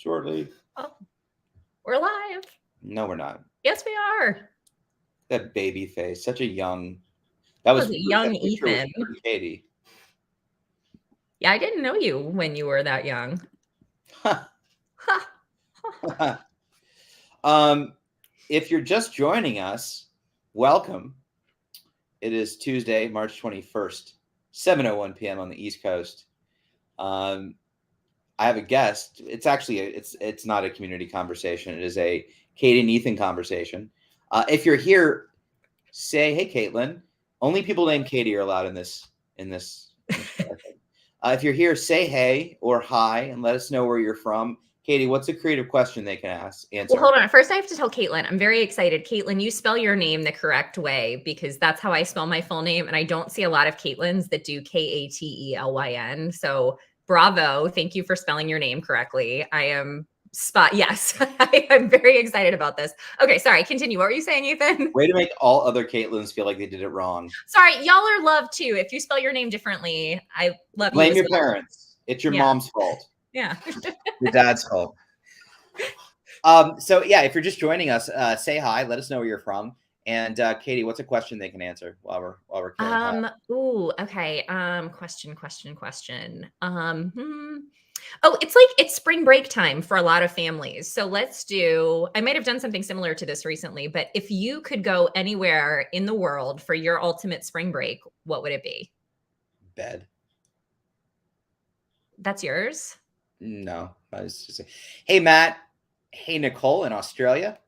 shortly. Oh, we're live. No, we're not. Yes, we are. That baby face, such a young. That was a young that picture was Ethan. Katie. Yeah, I didn't know you when you were that young. If you're just joining us, welcome. It is Tuesday, March 21st, 7:01 p.m. on the East Coast. I have a guest. It's actually it's not a community conversation. It is a Katie and Ethan conversation. If you're here, say hey, Caitlin. Only people named Katie are allowed in this. If you're here, say hey or hi and let us know where you're from. Katie, what's a creative question they can answer? Well, hold on. First, I have to tell Caitlin, I'm very excited. Caitlin, you spell your name the correct way because that's how I spell my full name. And I don't see a lot of Caitlins that do Katelyn. So bravo. Thank you for spelling your name correctly. I am Yes, I'm very excited about this. Okay, sorry. Continue. What were you saying, Ethan? Way to make all other Caitlins feel like they did it wrong. Sorry, y'all are loved too. If you spell your name differently, I love you. Blame your parents. It's your mom's fault. Yeah. Your dad's fault. So yeah, if you're just joining us, say hi. Let us know where you're from. And Katie, what's a question they can answer while we're Ooh, okay. Question. Oh, it's spring break time for a lot of families. So I might have done something similar to this recently, but if you could go anywhere in the world for your ultimate spring break, what would it be? Bed. That's yours? No, I was just saying. Hey, Matt. Hey, Nicole in Australia.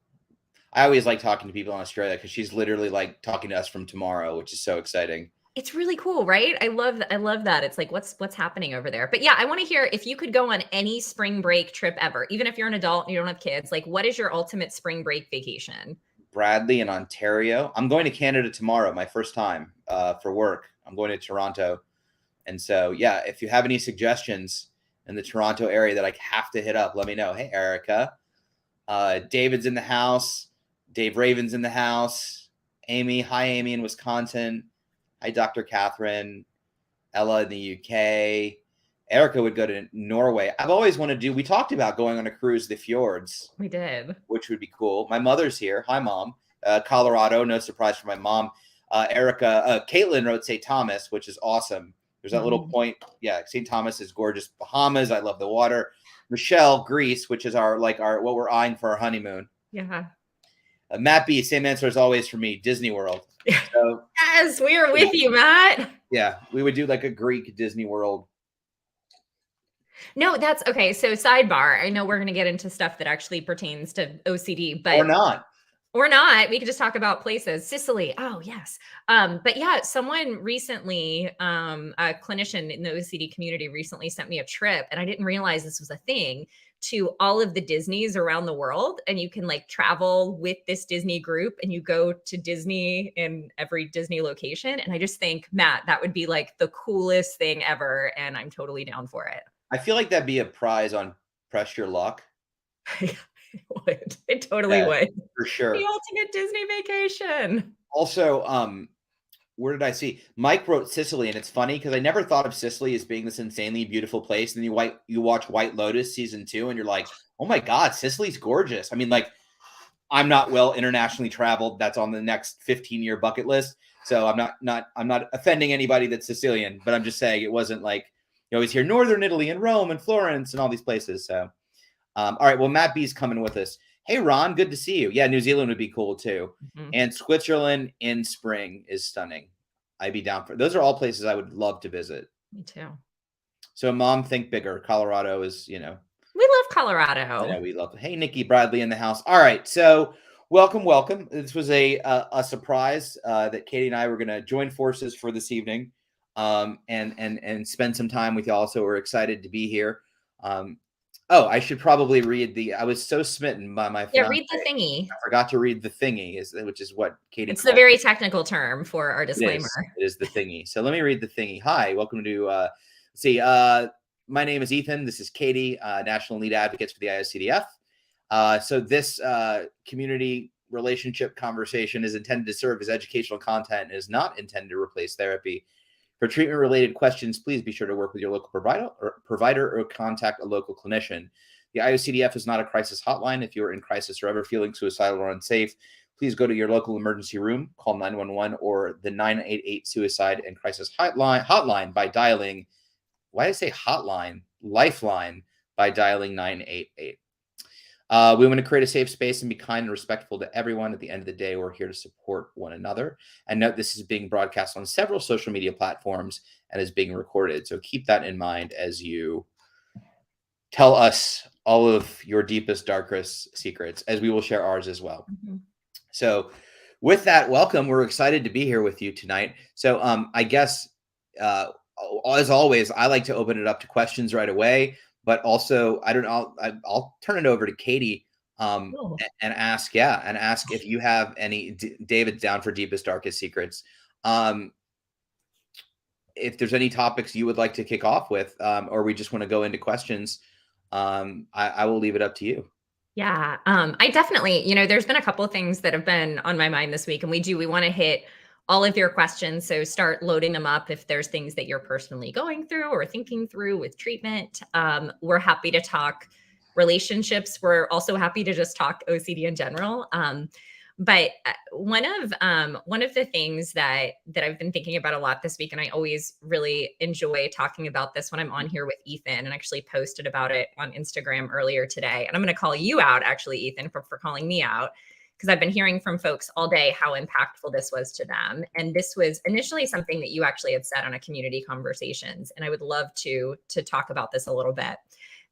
I always like talking to people in Australia because she's literally like talking to us from tomorrow, which is so exciting. It's really cool, right? I love that. It's like, what's happening over there? But yeah, I want to hear if you could go on any spring break trip ever, even if you're an adult and you don't have kids, like what is your ultimate spring break vacation? Bradley in Ontario. I'm going to Canada tomorrow, my first time for work. I'm going to Toronto. And so, yeah, if you have any suggestions in the Toronto area that I have to hit up, let me know. Hey, Erica. David's in the house. Dave Raven's in the house. Amy. Hi, Amy in Wisconsin. Hi, Dr. Catherine. Ella in the UK. Erica would go to Norway. I've always wanted to we talked about going on a cruise to the fjords. We did. Which would be cool. My mother's here. Hi, Mom. Colorado. No surprise for my mom. Caitlin wrote St. Thomas, which is awesome. There's that little point. Yeah, St. Thomas is gorgeous. Bahamas. I love the water. Michelle, Greece, which is our what we're eyeing for our honeymoon. Yeah. Matt B, same answer as always for me, Disney World. So, yes, we are with you, Matt. Yeah, we would do like a Greek Disney World. No, that's okay. So sidebar, I know we're going to get into stuff that actually pertains to OCD, but or not. We could just talk about places. Sicily. Oh, yes. But yeah, someone recently, a clinician in the OCD community recently sent me a trip, and I didn't realize this was a thing, to all of the Disneys around the world. And you can like travel with this Disney group and you go to Disney in every Disney location. And I just think, Matt, that would be like the coolest thing ever. And I'm totally down for it. I feel like that'd be a prize on Press Your Luck. It totally would. For sure. The ultimate Disney vacation. Also, where did I see? Mike wrote Sicily, and it's funny because I never thought of Sicily as being this insanely beautiful place. And then you watch White Lotus season 2, and you're like, oh my God, Sicily's gorgeous. I mean, like, I'm not well internationally traveled. That's on the next 15-year bucket list. So I'm not offending anybody that's Sicilian, but I'm just saying it wasn't like you always hear Northern Italy and Rome and Florence and all these places. So, all right. Well, Matt B's coming with us. Hey, Ron, good to see you. Yeah, New Zealand would be cool too. Mm-hmm. And Switzerland in spring is stunning. I'd be down for those. Are all places I would love to visit. Me too. So, Mom, think bigger. Colorado is, We love Colorado. I know we love it. Hey, Nikki Bradley in the house. All right. So, welcome. This was a surprise that Katie and I were going to join forces for this evening and spend some time with y'all. So, we're excited to be here. I should probably read I was so smitten by my fiance. Yeah, read the thingy. I forgot to read the thingy, which is what Katie It's the very technical term for our disclaimer. It is the thingy. So let me read the thingy. Hi, welcome to, my name is Ethan. This is Katie, National Lead Advocates for the ISCDF. So this community relationship conversation is intended to serve as educational content and is not intended to replace therapy. For treatment-related questions, please be sure to work with your local provider or contact a local clinician. The The IOCDF is not a crisis hotline. If you're in crisis or ever feeling suicidal or unsafe, please go to your local emergency room, call 911 or the 988 suicide and crisis hotline by dialing, why did I say hotline? Lifeline by dialing 988. We want to create a safe space and be kind and respectful to everyone. At the end of the day, we're here to support one another. And note this is being broadcast on several social media platforms and is being recorded. So keep that in mind as you tell us all of your deepest, darkest secrets, as we will share ours as well. Mm-hmm. So with that, welcome. We're excited to be here with you tonight. So I guess, as always, I like to open it up to questions right away. But also, I don't know, I'll turn it over to Katie and ask if you have any, David's down for deepest, darkest secrets. If there's any topics you would like to kick off with, or we just want to go into questions, I will leave it up to you. Yeah, I definitely, there's been a couple of things that have been on my mind this week, and we want to hit all of your questions. So start loading them up if there's things that you're personally going through or thinking through with treatment. We're happy to talk relationships. We're also happy to just talk OCD in general. But one of the things that I've been thinking about a lot this week, and I always really enjoy talking about this when I'm on here with Ethan, and actually posted about it on Instagram earlier today. And I'm going to call you out, actually, Ethan, for calling me out, because I've been hearing from folks all day how impactful this was to them. And this was initially something that you actually had said on a community conversations. And I would love to talk about this a little bit.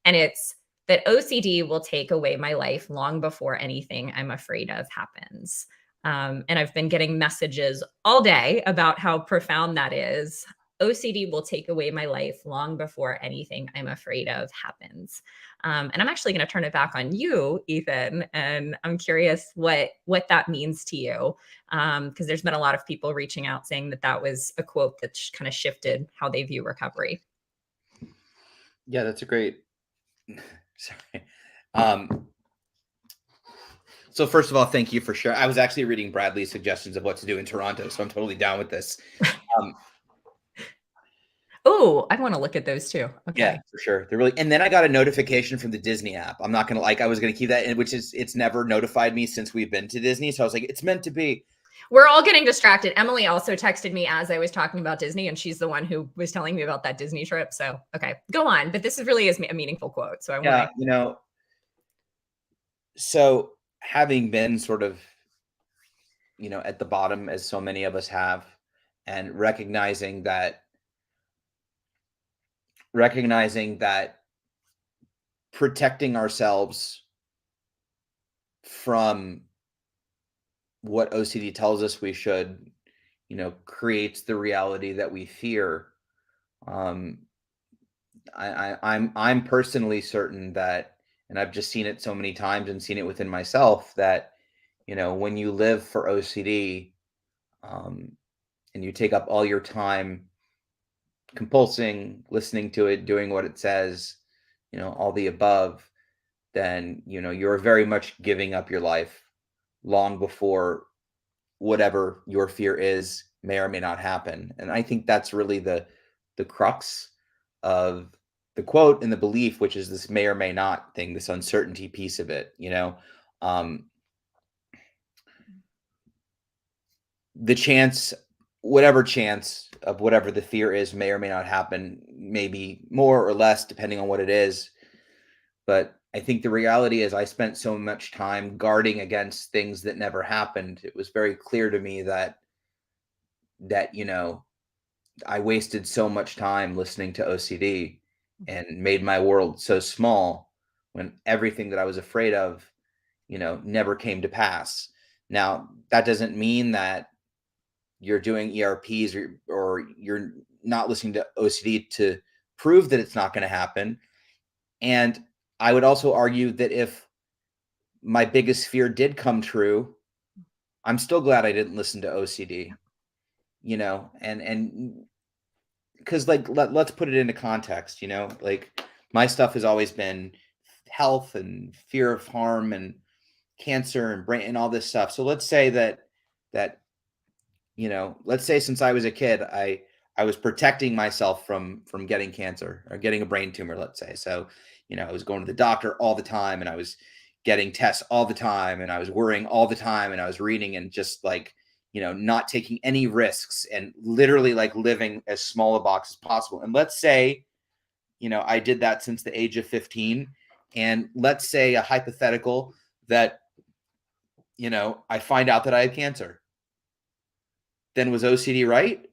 And it's that OCD will take away my life long before anything I'm afraid of happens. And I've been getting messages all day about how profound that is. OCD will take away my life long before anything I'm afraid of happens. And I'm actually going to turn it back on you, Ethan. And I'm curious what that means to you, because there's been a lot of people reaching out saying that was a quote that kind of shifted how they view recovery. Yeah, that's a great. Sorry. So first of all, thank you for sharing. I was actually reading Bradley's suggestions of what to do in Toronto, so I'm totally down with this. Oh, I want to look at those too. Okay. Yeah, for sure. They're really, and then I got a notification from the Disney app. I'm not going to I was going to keep that in, which is, it's never notified me since we've been to Disney. So I was like, it's meant to be. We're all getting distracted. Emily also texted me as I was talking about Disney, and she's the one who was telling me about that Disney trip. So, okay, go on. But this really is a meaningful quote. So I want to, so having been sort of, at the bottom, as so many of us have, and recognizing that protecting ourselves from what OCD tells us we should, creates the reality that we fear. I'm personally certain that, and I've just seen it so many times and seen it within myself, that, when you live for OCD, and you take up all your time compulsing, listening to it, doing what it says, all the above, then, you're very much giving up your life long before whatever your fear is may or may not happen. And I think that's really the crux of the quote and the belief, which is this may or may not thing, this uncertainty piece of it, the chance, whatever chance of whatever the fear is may or may not happen, maybe more or less depending on what it is. But I think the reality is I spent so much time guarding against things that never happened. It was very clear to me that I wasted so much time listening to OCD and made my world so small when everything that I was afraid of, never came to pass. Now, that doesn't mean that you're doing ERPs or you're not listening to OCD to prove that it's not going to happen. And I would also argue that if my biggest fear did come true, I'm still glad I didn't listen to OCD, and because let's put it into context, my stuff has always been health and fear of harm and cancer and brain and all this stuff. So let's say that let's say since I was a kid, I I was protecting myself from getting cancer or getting a brain tumor, let's say. So, I was going to the doctor all the time, and I was getting tests all the time, and I was worrying all the time, and I was reading and just like, not taking any risks and literally like living as small a box as possible. And let's say, I did that since the age of 15. And let's say a hypothetical that, I find out that I had cancer. Then was OCD right?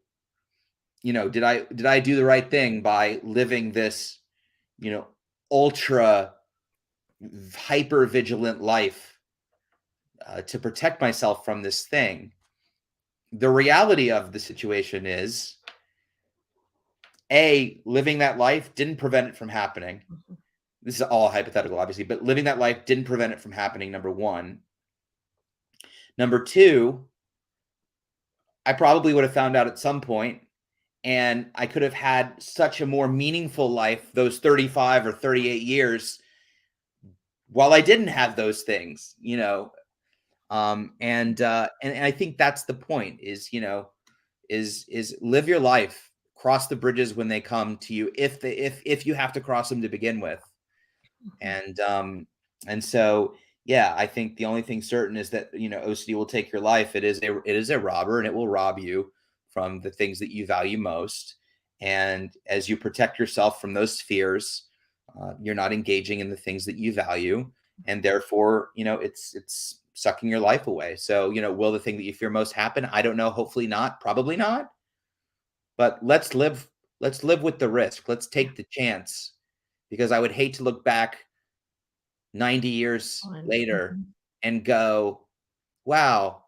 Did I do the right thing by living this, ultra hyper vigilant life to protect myself from this thing? The reality of the situation is, living that life didn't prevent it from happening. Mhm. This is all hypothetical, obviously, but living that life didn't prevent it from happening, number one. Number two, I probably would have found out at some point, and I could have had such a more meaningful life those 35 or 38 years while I didn't have those things, and I think that's the point is live your life, cross the bridges when they come to you, if you have to cross them to begin with. Mhm. And so, yeah, I think the only thing certain is that, OCD will take your life. It is a robber, and it will rob you from the things that you value most. And as you protect yourself from those fears, you're not engaging in the things that you value, and therefore, it's sucking your life away. So, will the thing that you fear most happen? I don't know. Hopefully not. Probably not. But let's live with the risk. Let's Yeah. take the chance, because I would hate to look back 90 years later Mhm. and go, wow,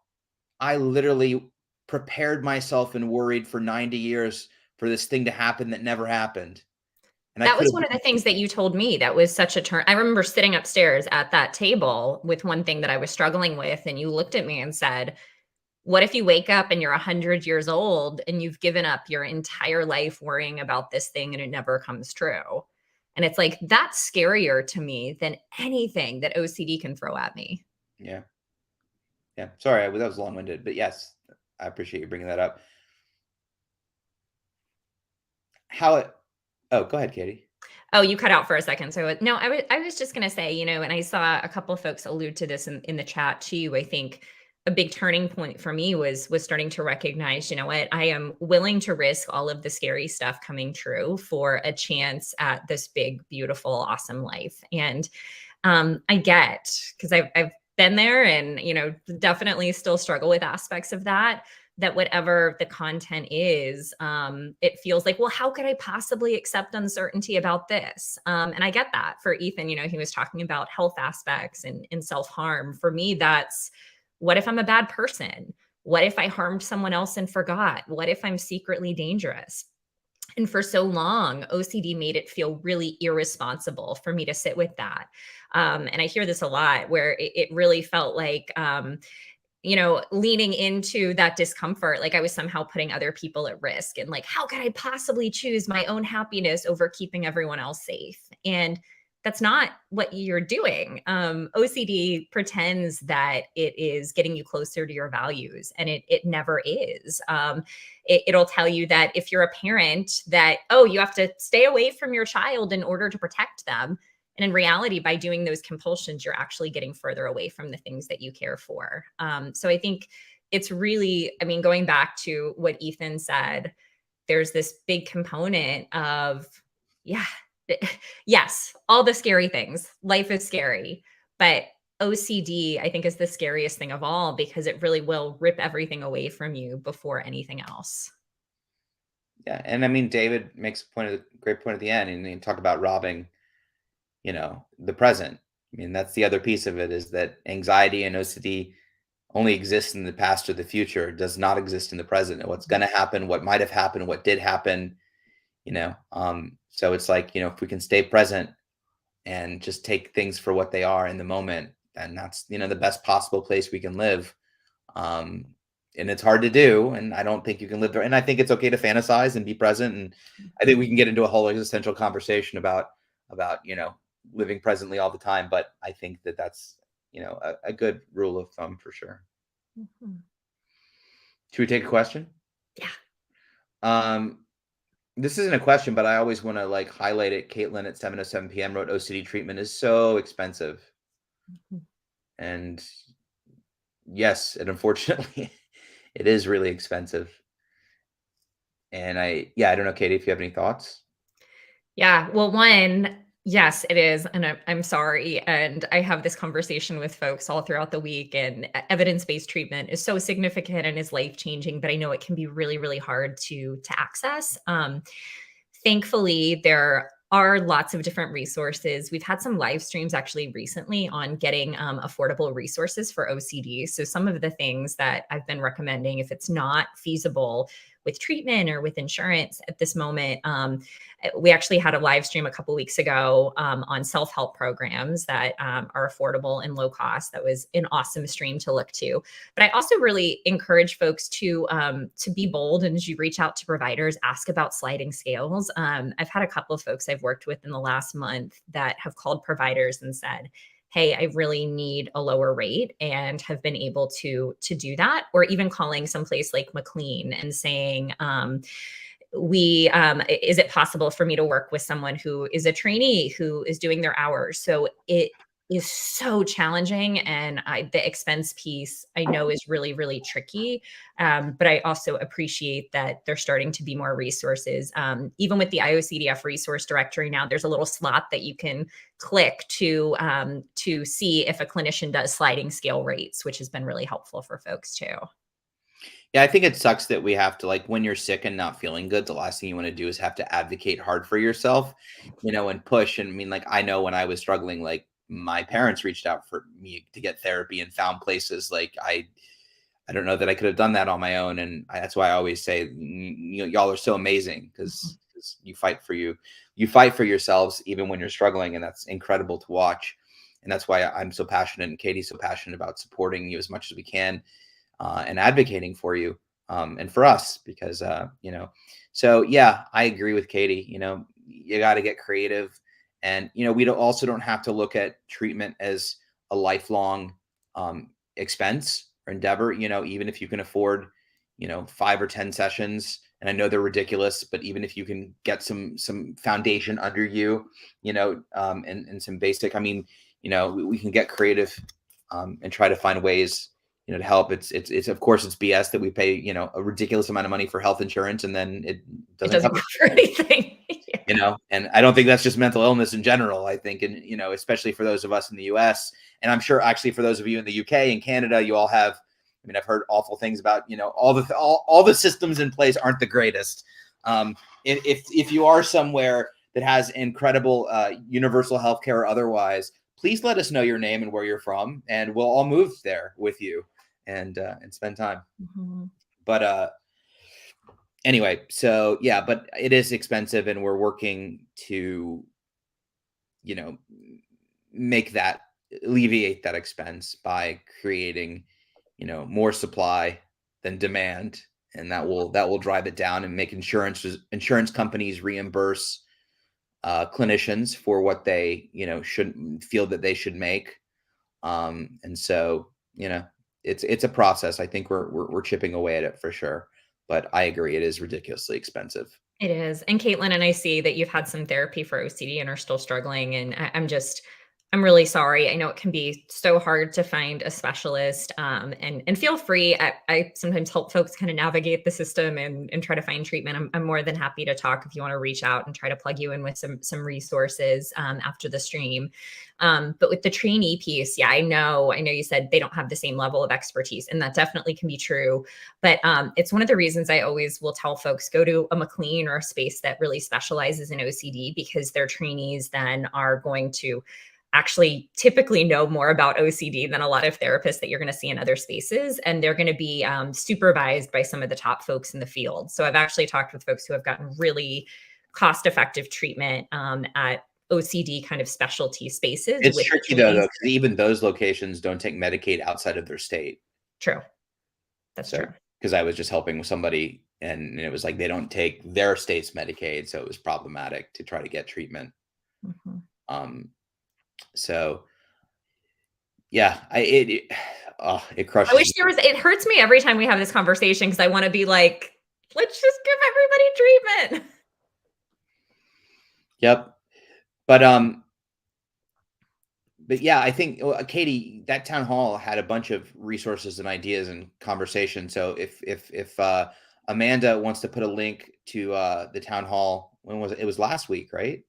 I literally prepared myself and worried for 90 years for this thing to happen that never happened. And I That could was have one of the been, things that you told me that was such a turn. I remember sitting upstairs at that table with one thing that I was struggling with, and you looked at me and said, "What if you wake up and you're 100 years old and you've given up your entire life worrying about this thing and it never comes true?" And it's like, that's scarier to me than anything that OCD can throw at me. yeah, yeah. Sorry, that was long winded, but yes, I appreciate you bringing that up. How it, oh, go ahead, Katie. Oh, you cut out for a second. So no, I was just gonna say, and I saw a couple of folks allude to this in the chat too. I think a big turning point for me was starting to recognize, you know what, I am willing to risk all of the scary stuff coming true for a chance at this big, beautiful, awesome life. And I get, because I've been there, and definitely still struggle with aspects of that whatever the content is, it feels like, well, how could I possibly accept uncertainty about this? And I get that. For Ethan, he was talking about health aspects and self-harm. For me, that's, what if I'm a bad person? What if I harmed someone else and forgot? What if I'm secretly dangerous? And for so long, OCD made it feel really irresponsible for me to sit with that. And I hear this a lot, where it really felt like, leaning into that discomfort, like I was somehow putting other people at risk. And like, how could I possibly choose my own happiness over keeping everyone else safe? And that's not what you're doing. OCD pretends that it is getting you closer to your values, and it never is. It'll tell you that if you're a parent, that, oh, you have to stay away from your child in order to protect them. And in reality, by doing those compulsions, you're actually getting further away from the things that you care for. So I think it's really, I mean, going back to what Ethan said, there's this big component of, yeah, yes, all the scary things. Life is scary, but OCD, I think, is the scariest thing of all, because it really will rip everything away from you before anything else. Yeah. And I mean, David makes a great point at the end, and he talk about robbing, the present. I mean, that's the other piece of it, is that anxiety and OCD only exists in the past or the future. It does not exist in the present. And what's going to happen, what might have happened, what did happen, so it's like, if we can stay present and just take things for what they are in the moment, then that's, the best possible place we can live. um and it's hard to do, and I don't think you can live there, and I think it's okay to fantasize and be present, and I think we can get into a whole existential conversation about living presently all the time, but I think that that's a good rule of thumb for sure. Mhm. Should we take a question? Yeah. This isn't a question, but I always want to like highlight it. Caitlin at 7:07 p.m. wrote OCD treatment is so expensive. And yes, and unfortunately, it is really expensive. And I don't know, Katie, if you have any thoughts. Yeah. Well, one, yes, it is. And I'm sorry. And I have this conversation with folks all throughout the week. And evidence based treatment is so significant and is life changing, but I know it can be really, really hard to access. Thankfully, there are lots of different resources. We've had some live streams actually recently on getting affordable resources for OCD. So, some of the things that I've been recommending, if it's not feasible with treatment or with insurance at this moment, we actually had a live stream a couple weeks ago on self-help programs that are affordable and low cost. That was an awesome stream to look to. But I also really encourage folks to be bold, and as you reach out to providers, ask about sliding scales. I've had a couple of folks I've worked with in the last month that have called providers and said, hey, I really need a lower rate, and have been able to do that. Or even calling someplace like McLean and saying, we is it possible for me to work with someone who is a trainee who is doing their hours? So it is so challenging, and the expense piece I know is really, really tricky. But I also appreciate that there's starting to be more resources. Even with the IOCDF resource directory now, there's a little slot that you can click to see if a clinician does sliding scale rates, which has been really helpful for folks too. Yeah, I think it sucks that we have to like when you're sick and not feeling good, the last thing you want to do is have to advocate hard for yourself, and push. And I mean, like I know when I was struggling, like my parents reached out for me to get therapy and found places like I don't know that I could have done that on my own. And that's why I always say, y'all are so amazing because you fight for yourselves even when you're struggling, and that's incredible to watch. And that's why I'm so passionate, and Katie's so passionate about supporting you as much as we can, and advocating for you, and for us because so yeah, I agree with Katie. You got to get creative, and we don't have to look at treatment as a lifelong expense or endeavor. Even if you can afford 5 or 10 sessions, and I know they're ridiculous, but even if you can get some foundation under you, and some basic, I mean, we can get creative, and try to find ways to help. It's of course it's BS that we pay a ridiculous amount of money for health insurance and then it It doesn't doesn't cover cover anything. and I don't think that's just mental illness in general. I think, and especially for those of us in the US, and I'm sure actually for those of you in the UK and Canada, you all have, I mean, I've heard awful things about all the systems in place aren't the greatest. If you are somewhere that has incredible universal healthcare or otherwise, please let us know your name and where you're from, and we'll all move there with you and spend time. Mhm. But anyway, so yeah, but it is expensive, and we're working to you know make that alleviate that expense by creating more supply than demand, and that will drive it down and make insurance companies reimburse clinicians for what they should feel that they should make. And so it's a process. I think we're chipping away at it for sure, but I agree it is ridiculously expensive. It is. And Caitlin, and I see that you've had some therapy for OCD and are still struggling. And I'm really sorry. I know it can be so hard to find a specialist. And feel free. I sometimes help folks kind of navigate the system and try to find treatment. I'm more than happy to talk if you want to reach out and try to plug you in with some resources after the stream. But with the trainee piece, yeah, I know you said they don't have the same level of expertise, and that definitely can be true. But it's one of the reasons I always will tell folks go to a McLean or a space that really specializes in OCD, because their trainees then are going to actually typically know more about OCD than a lot of therapists that you're going to see in other spaces. And they're going to be supervised by some of the top folks in the field. So I've actually talked with folks who have gotten really cost effective treatment at OCD kind of specialty spaces It's with the tricky though, trainees. because even those locations don't take Medicaid outside of their state. True. That's So true. because I was just helping with somebody, and it was like they don't take their state's Medicaid, so it was problematic to try to get treatment. Mhm. Um, so yeah, it I crushes wish me. there was, it hurts me every time we have this conversation because I want to be like, let's just give everybody treatment. Yep. But yeah, I think Katie, that town hall had a bunch of resources and ideas and conversation. So if Amanda wants to put a link to the town hall, when was it? It was last week, right?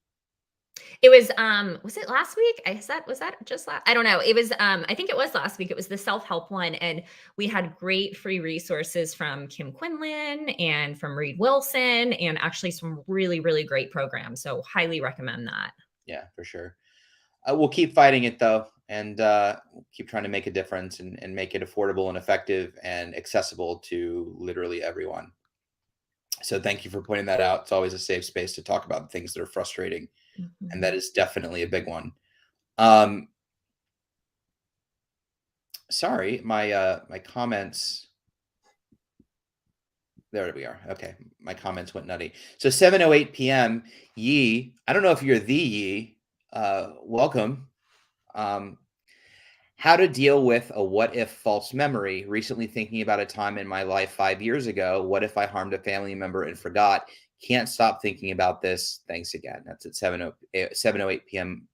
It was it last week? Was that just last? I don't know. It was I think it was last week. It was the self-help one, and we had great free resources from Kim Quinlan and from Reed Wilson, and actually some really, really great programs. So highly recommend that. Yeah, for sure. We'll keep fighting it though, and we'll keep trying to make a difference and make it affordable and effective and accessible to literally everyone. So thank you for pointing that out. It's always a safe space to talk about things that are frustrating, and that Mhm. is definitely a big one. Um, Sorry, my comments. There we are. Okay, my comments went nutty. So 7:08 p.m. Yi, I don't know if you're the Yi. Welcome. Um, how to deal with a what if false memory. Recently thinking about a time in my life 5 years ago. What if I harmed a family member and forgot? Can't stop thinking about this. Thanks again. That's at 7:08 p.m.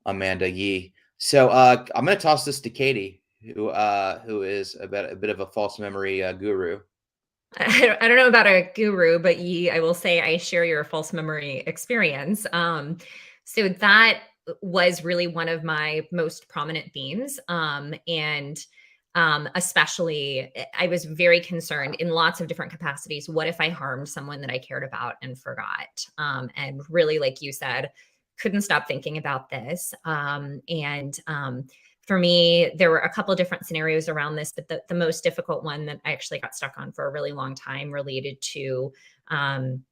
Amanda Yee. So I'm going to toss this to Katie, who is a bit of a false memory guru. I don't know about a guru, but I will say I share your false memory experience. So that was really one of my most prominent themes. And especially, I was very concerned in lots of different capacities. What if I harmed someone that I cared about and forgot? And really, like you said, couldn't stop thinking about this. For me, there were a couple of different scenarios around this, but the most difficult one that I actually got stuck on for a really long time related to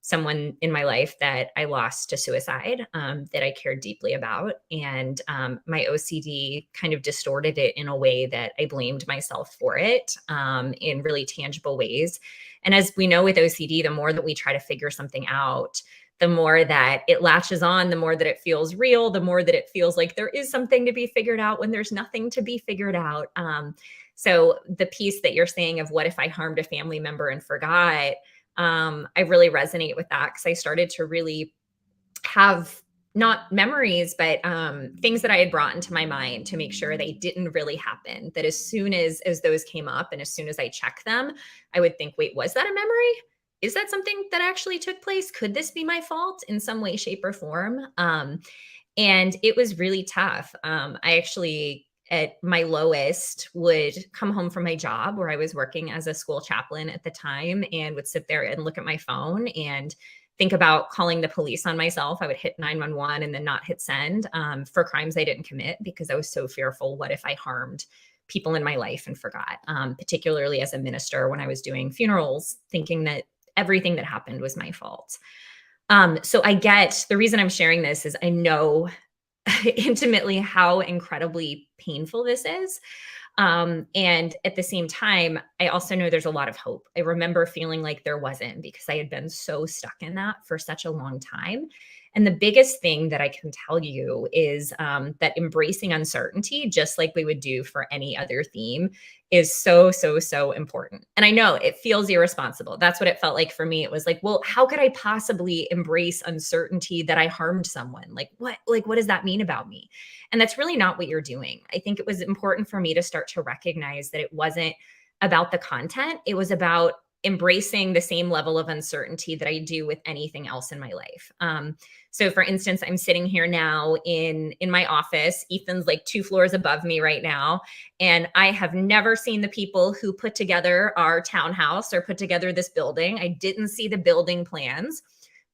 someone in my life that I lost to suicide, that I cared deeply about. And my OCD kind of distorted it in a way that I blamed myself for it, in really tangible ways. And as we know with OCD, the more that we try to figure something out, the more that it latches on, the more that it feels real, the more that it feels like there is something to be figured out when there's nothing to be figured out. So the piece that you're saying of what if I harmed a family member and forgot, I really resonate with that because I started to really have not memories, but things that I had brought into my mind to make sure they didn't really happen. That as soon as those came up and as soon as I check them, I would think, wait, was that a memory? Is that something that actually took place? Could this be my fault in some way, shape, or form? And it was really tough. I actually, at my lowest, would come home from my job where I was working as a school chaplain at the time and would sit there and look at my phone and think about calling the police on myself. I would hit 911 and then not hit send, for crimes I didn't commit because I was so fearful. What if I harmed people in my life and forgot? Particularly as a minister, when I was doing funerals, thinking that everything that happened was my fault. So I get the reason I'm sharing this is I know intimately how incredibly painful this is. And at the same time, I also know there's a lot of hope. I remember feeling like there wasn't because I had been so stuck in that for such a long time. And the biggest thing that I can tell you is that embracing uncertainty, just like we would do for any other theme, is so, so, so important. And I know it feels irresponsible. That's what it felt like for me. It was like, well, how could I possibly embrace uncertainty that I harmed someone? What does that mean about me? And that's really not what you're doing. I think it was important for me to start to recognize that it wasn't about the content, it was about embracing the same level of uncertainty that I do with anything else in my life. So for instance, I'm sitting here now in my office. Ethan's like 2 floors above me right now, and I have never seen the people who put together our townhouse or put together this building. I didn't see the building plans,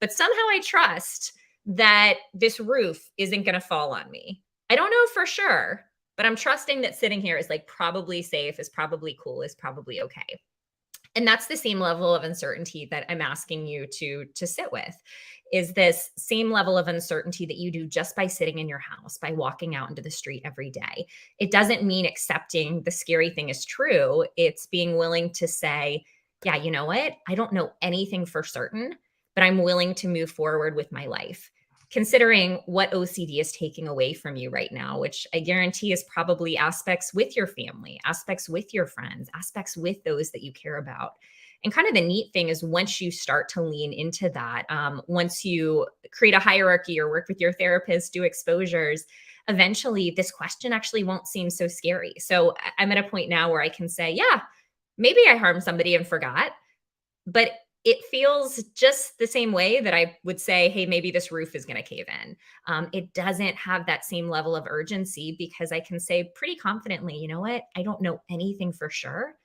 but somehow I trust that this roof isn't going to fall on me. I don't know for sure, but I'm trusting that sitting here is like probably safe, is probably cool, is probably okay. And that's the same level of uncertainty that I'm asking you to sit with, is this same level of uncertainty that you do just by sitting in your house, by walking out into the street every day. It doesn't mean accepting the scary thing is true. It's being willing to say, yeah, you know what? I don't know anything for certain, but I'm willing to move forward with my life, considering what OCD is taking away from you right now, which I guarantee is probably aspects with your family, aspects with your friends, aspects with those that you care about. And kind of the neat thing is once you start to lean into that, once you create a hierarchy or work with your therapist, do exposures, eventually this question actually won't seem so scary. So I'm at a point now where I can say, yeah, maybe I harmed somebody and forgot, but it feels just the same way that I would say, hey, maybe this roof is going to cave in. It doesn't have that same level of urgency because I can say pretty confidently, you know what? I don't know anything for sure,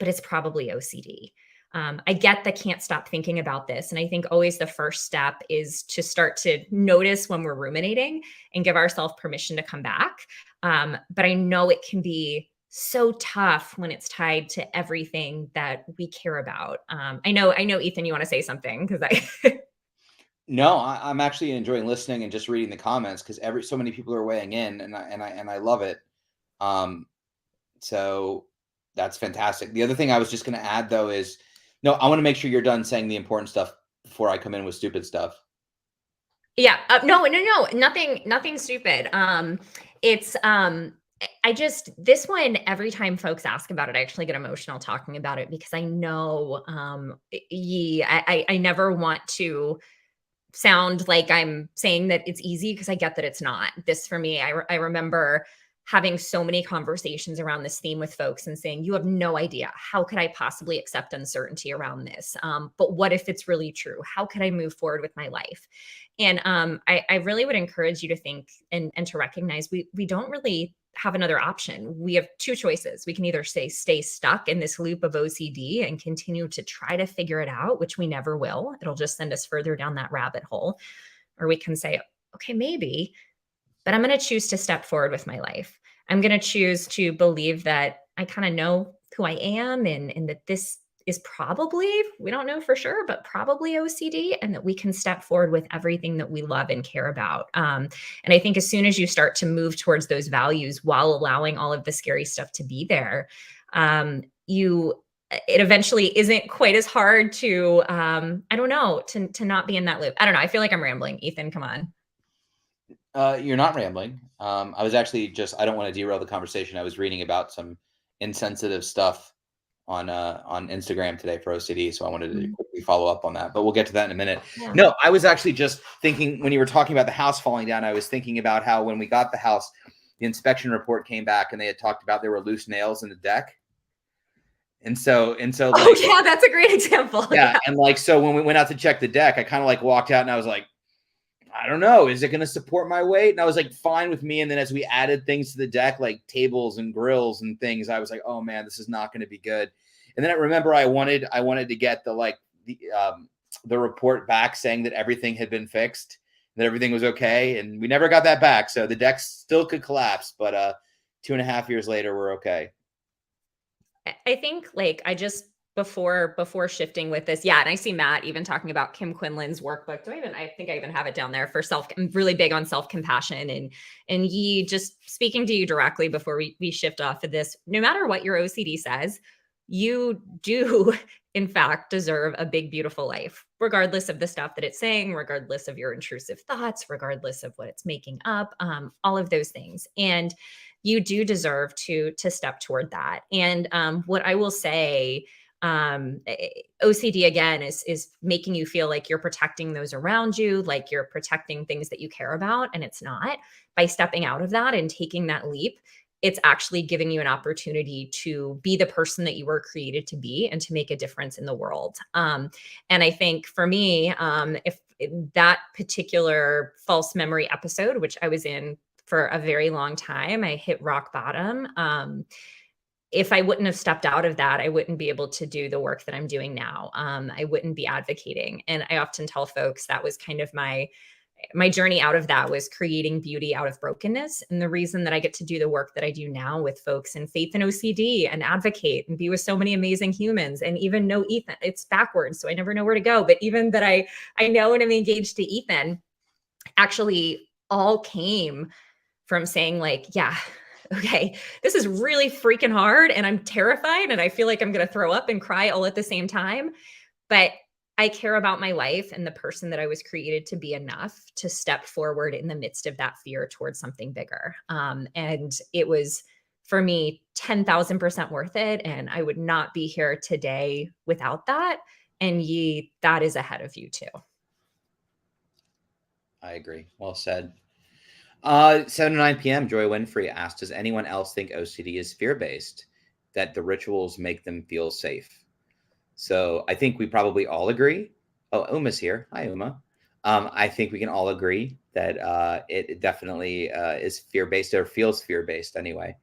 but it's probably OCD. I get that can't stop thinking about this. And I think always the first step is to start to notice when we're ruminating and give ourselves permission to come back. But I know it can be so tough when it's tied to everything that we care about. I know, Ethan, you want to say something because I, No, I'm actually enjoying listening and just reading the comments because so many people are weighing in, and I love it. Um, so that's fantastic. The other thing I was just going to add though is, no, I want to make sure you're done saying the important stuff before I come in with stupid stuff. yeah, no, nothing stupid. It's, I just, this one, every time folks ask about it, I actually get emotional talking about it because I know, I never want to sound like I'm saying that it's easy because I get that it's not. This for me, I remember having so many conversations around this theme with folks and saying, you have no idea. How could I possibly accept uncertainty around this? But what if it's really true? How could I move forward with my life? And I really would encourage you to think and to recognize we don't really have another option. We have two choices. We can either stay stuck in this loop of OCD and continue to try to figure it out, which we never will. It'll just send us further down that rabbit hole. Or we can say, okay, maybe, but I'm going to choose to step forward with my life. I'm going to choose to believe that I kind of know who I am and that this is probably, we don't know for sure, but probably OCD, and that we can step forward with everything that we love and care about. And I think as soon as you start to move towards those values while allowing all of the scary stuff to be there, it eventually isn't quite as hard to, I don't know, to not be in that loop. I don't know. I feel like I'm rambling. Ethan, come on. You're not rambling. I was actually I don't want to derail the conversation. I was reading about some insensitive stuff on Instagram today for OCD, so I wanted to quickly follow up on that. But we'll get to that in a minute. Yeah. No, I was actually just thinking when you were talking about the house falling down, I was thinking about how when we got the house, the inspection report came back and they had talked about there were loose nails in the deck. And so Oh yeah, that's a great example. Yeah. And like, so when we went out to check the deck, I kind of like walked out and I was like, I don't know, is it going to support my weight? And I was like, fine with me. And then as we added things to the deck, like tables and grills and things, I was like, oh man, this is not going to be good. And then I remember I wanted to get the report back saying that everything had been fixed, that everything was okay. And we never got that back. So the deck still could collapse, but 2.5 years later, we're okay. I think like I just before shifting with this, yeah, and I see Matt even talking about Kim Quinlan's workbook. I think I even have it down there for I'm really big on self-compassion and Yi, just speaking to you directly before we shift off of this, no matter what your OCD says, you do in fact deserve a big, beautiful life, regardless of the stuff that it's saying, regardless of your intrusive thoughts, regardless of what it's making up, all of those things. And you do deserve to step toward that. And what I will say, OCD again is making you feel like you're protecting those around you, like you're protecting things that you care about, and it's not. By stepping out of that and taking that leap, it's actually giving you an opportunity to be the person that you were created to be and to make a difference in the world. And I think for me, if that particular false memory episode, which I was in for a very long time, I hit rock bottom. If I wouldn't have stepped out of that, I wouldn't be able to do the work that I'm doing now. I wouldn't be advocating. And I often tell folks that was kind of my journey out of that, was creating beauty out of brokenness. And the reason that I get to do the work that I do now with folks in faith and OCD and advocate and be with so many amazing humans and even know Ethan, it's backwards, so I never know where to go. But even that I know and I'm engaged to Ethan actually all came from saying like, yeah, okay, this is really freaking hard and I'm terrified and I feel like I'm going to throw up and cry all at the same time. But I care about my life and the person that I was created to be enough to step forward in the midst of that fear towards something bigger. And it was for me, 10,000% worth it. And I would not be here today without that. And that is ahead of you too. I agree. Well said. 7 to 9 p.m. Joy Winfrey asked, does anyone else think OCD is fear-based, that the rituals make them feel safe? So I think we probably all agree. Oh, Uma's here. Hi, Uma. I think we can all agree that it definitely is fear-based, or feels fear-based anyway.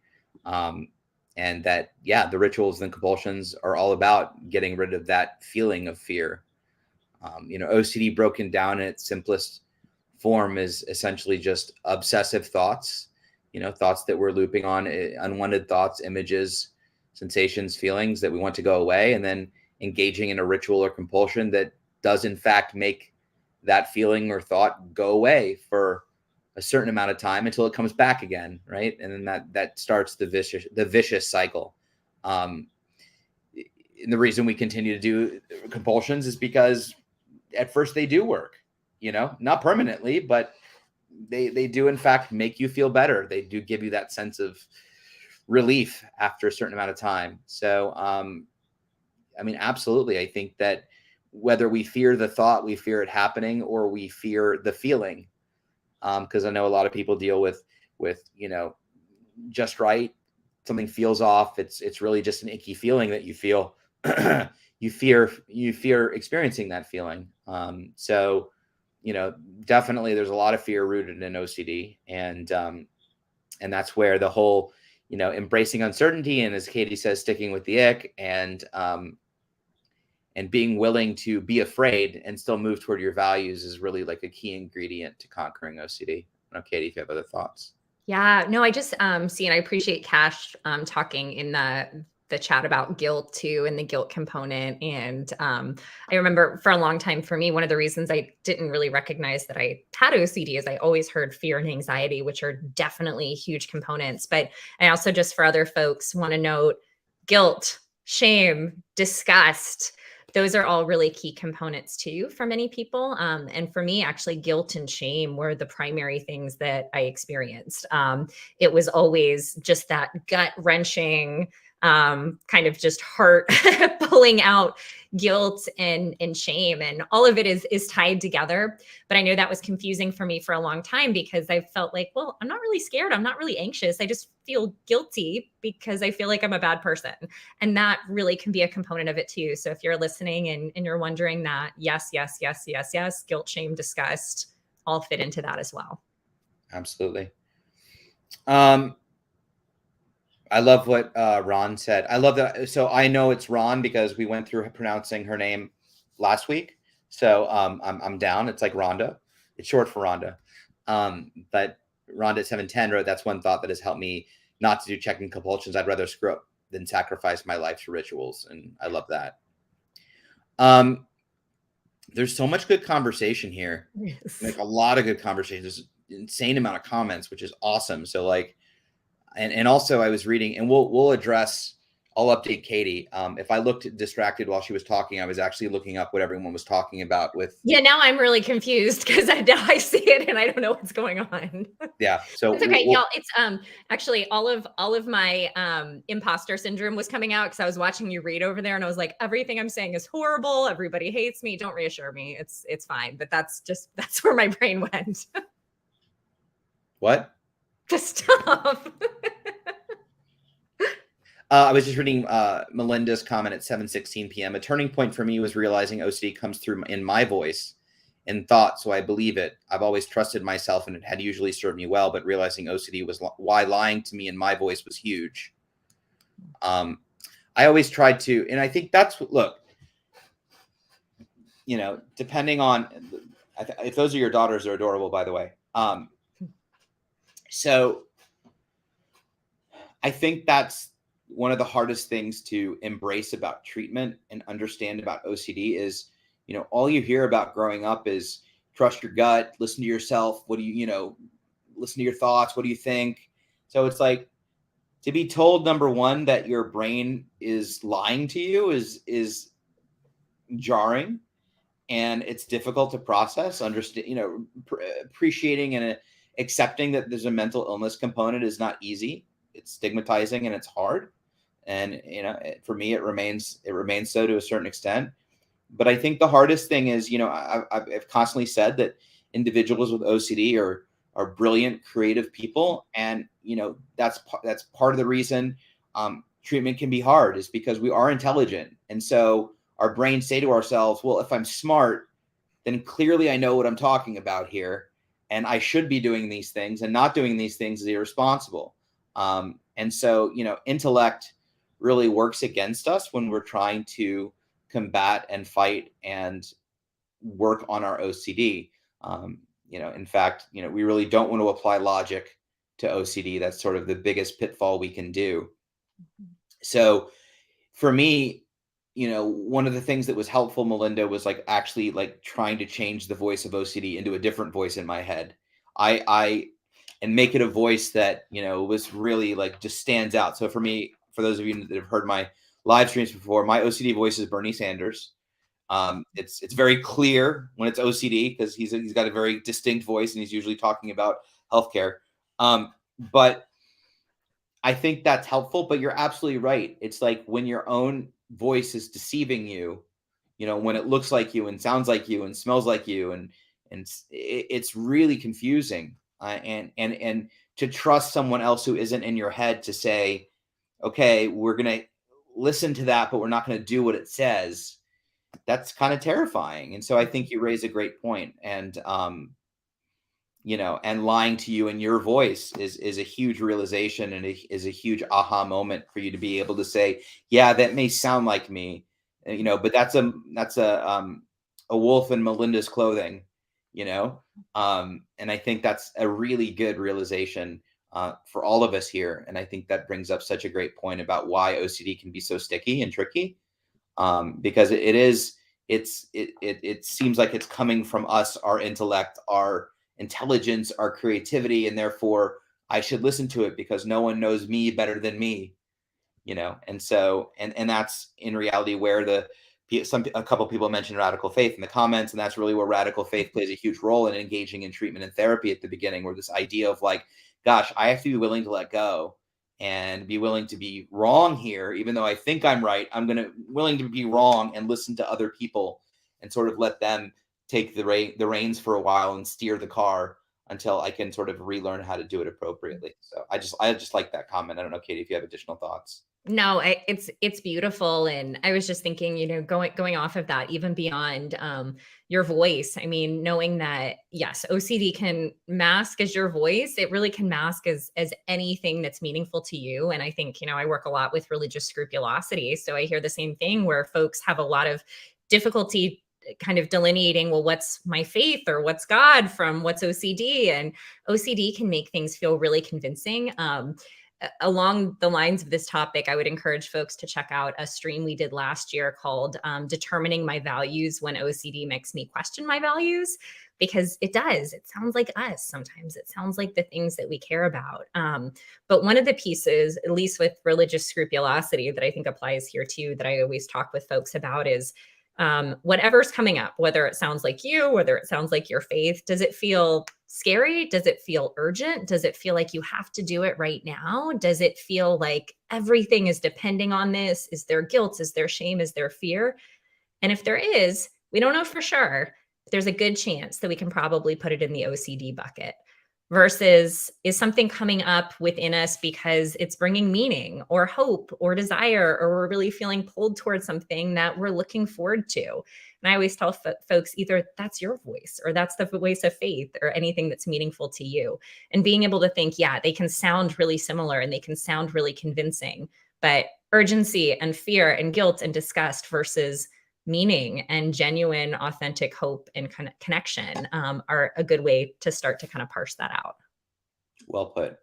And that, yeah, the rituals and compulsions are all about getting rid of that feeling of fear. OCD broken down in its simplest form is essentially just obsessive thoughts, thoughts that we're looping on, unwanted thoughts, images, sensations, feelings that we want to go away, and then engaging in a ritual or compulsion that does in fact make that feeling or thought go away for a certain amount of time until it comes back again, right? And then that starts the vicious cycle. And the reason we continue to do compulsions is because at first they do work, not permanently, but they do in fact make you feel better. They do give you that sense of relief after a certain amount of time. So, absolutely. I think that whether we fear the thought, we fear it happening, or we fear the feeling, because I know a lot of people deal with just right. Something feels off. It's really just an icky feeling that you feel. you fear experiencing that feeling. So, definitely there's a lot of fear rooted in OCD, and that's where the whole, embracing uncertainty, and as Katie says, sticking with the ick, and being willing to be afraid and still move toward your values is really like a key ingredient to conquering OCD. I don't know, Katie, if you have other thoughts. Yeah, no, I just see, and I appreciate Cash talking in the chat about guilt too, and the guilt component. And I remember for a long time, for me, one of the reasons I didn't really recognize that I had OCD is I always heard fear and anxiety, which are definitely huge components. But I also, just for other folks, want to note guilt, shame, disgust. Those are all really key components too for many people. And for me, actually, guilt and shame were the primary things that I experienced. It was always just that gut wrenching, kind of just heart pulling out guilt and shame, and all of it is tied together. But I know that was confusing for me for a long time, because I felt like, well, I'm not really scared, I'm not really anxious, I just feel guilty because I feel like I'm a bad person. And that really can be a component of it too. So if you're listening and you're wondering that, yes, guilt, shame, disgust all fit into that as well. Absolutely. I love what Ron said. I love that. So I know it's Ron because we went through pronouncing her name last week. So I'm down. It's like Rhonda. It's short for Rhonda. But Rhonda at 710 wrote, that's one thought that has helped me not to do checking compulsions. I'd rather screw up than sacrifice my life to rituals. And I love that. There's so much good conversation here. Yes. Like a lot of good conversation. There's an insane amount of comments, which is awesome. So like, and also I was reading, and we'll address, I'll update Katie. If I looked distracted while she was talking, I was actually looking up what everyone was talking about with. Yeah, now I'm really confused because I see it and I don't know what's going on. Yeah. So it's okay, y'all. It's actually all of my imposter syndrome was coming out because I was watching you read over there, and I was like, everything I'm saying is horrible. Everybody hates me. Don't reassure me. It's fine. But that's where my brain went. What? Just stop. I was just reading Melinda's comment at 7:16 p.m. A turning point for me was realizing OCD comes through in my voice and thought, so I believe it. I've always trusted myself, and it had usually served me well, but realizing OCD was why lying to me in my voice was huge. I always tried to, and I think that's, look, depending on, if those are your daughters, they're adorable, by the way. So I think that's one of the hardest things to embrace about treatment and understand about OCD is, all you hear about growing up is trust your gut, listen to yourself. What do listen to your thoughts. What do you think? So it's like, to be told, number one, that your brain is lying to you is jarring, and it's difficult to process, understand, appreciating and accepting that there's a mental illness component is not easy. it's stigmatizing and it's hard. And for me, it remains so to a certain extent. But I think the hardest thing is, I've constantly said that individuals with OCD are brilliant, creative people, and that's part of the reason treatment can be hard, is because we are intelligent, and so our brains say to ourselves, well, if I'm smart, then clearly I know what I'm talking about here, and I should be doing these things, and not doing these things is irresponsible. And so, intellect really works against us when we're trying to combat and fight and work on our OCD. In fact, we really don't want to apply logic to OCD. That's sort of the biggest pitfall we can do. So for me, one of the things that was helpful, Melinda, was like actually like trying to change the voice of OCD into a different voice in my head. I and make it a voice that, was really like just stands out. So for me, for those of you that have heard my live streams before, my OCD voice is Bernie Sanders. It's very clear when it's OCD because he's got a very distinct voice and he's usually talking about healthcare. But I think that's helpful, but you're absolutely right. It's like when your own voice is deceiving you, when it looks like you and sounds like you and smells like you, and it's really confusing. And to trust someone else who isn't in your head to say, okay, we're gonna listen to that, but we're not gonna do what it says. That's kind of terrifying. And so I think you raise a great point. And and lying to you in your voice is a huge realization, and is a huge aha moment for you to be able to say, yeah, that may sound like me, but that's a wolf in Melinda's clothing, and I think that's a really good realization for all of us here. And I think that brings up such a great point about why OCD can be so sticky and tricky, because it seems like it's coming from us, our intellect, our intelligence, our creativity, and therefore I should listen to it because no one knows me better than me, and so and that's in reality where a couple people mentioned radical faith in the comments, and that's really where radical faith plays a huge role in engaging in treatment and therapy at the beginning, where this idea of like, gosh, I have to be willing to let go and be willing to be wrong here, even though I think I'm right. I'm willing to be wrong and listen to other people and sort of let them take the reins for a while and steer the car until I can sort of relearn how to do it appropriately. So I just like that comment. I don't know, Katie, if you have additional thoughts. No, it's beautiful, and I was just thinking, going off of that, even beyond your voice. I mean, knowing that yes, OCD can mask as your voice. It really can mask as anything that's meaningful to you. And I think I work a lot with religious scrupulosity, so I hear the same thing where folks have a lot of difficulty kind of delineating, well, what's my faith or what's God from what's OCD, and OCD can make things feel really convincing. Along the lines of this topic, I would encourage folks to check out a stream we did last year called Determining My Values When OCD Makes Me Question My Values, because it does. It sounds like us sometimes. It sounds like the things that we care about. But one of the pieces, at least with religious scrupulosity, that I think applies here too, that I always talk with folks about is whatever's coming up, whether it sounds like you, whether it sounds like your faith, does it feel scary? Does it feel urgent? Does it feel like you have to do it right now? Does it feel like everything is depending on this? Is there guilt? Is there shame? Is there fear? And if there is, we don't know for sure. There's a good chance that we can probably put it in the OCD bucket. Versus, is something coming up within us because it's bringing meaning or hope or desire, or we're really feeling pulled towards something that we're looking forward to. And I always tell folks, either that's your voice or that's the voice of faith or anything that's meaningful to you. And being able to think, yeah, they can sound really similar and they can sound really convincing, but urgency and fear and guilt and disgust versus meaning and genuine, authentic hope and connection are a good way to start to kind of parse that out. Well put.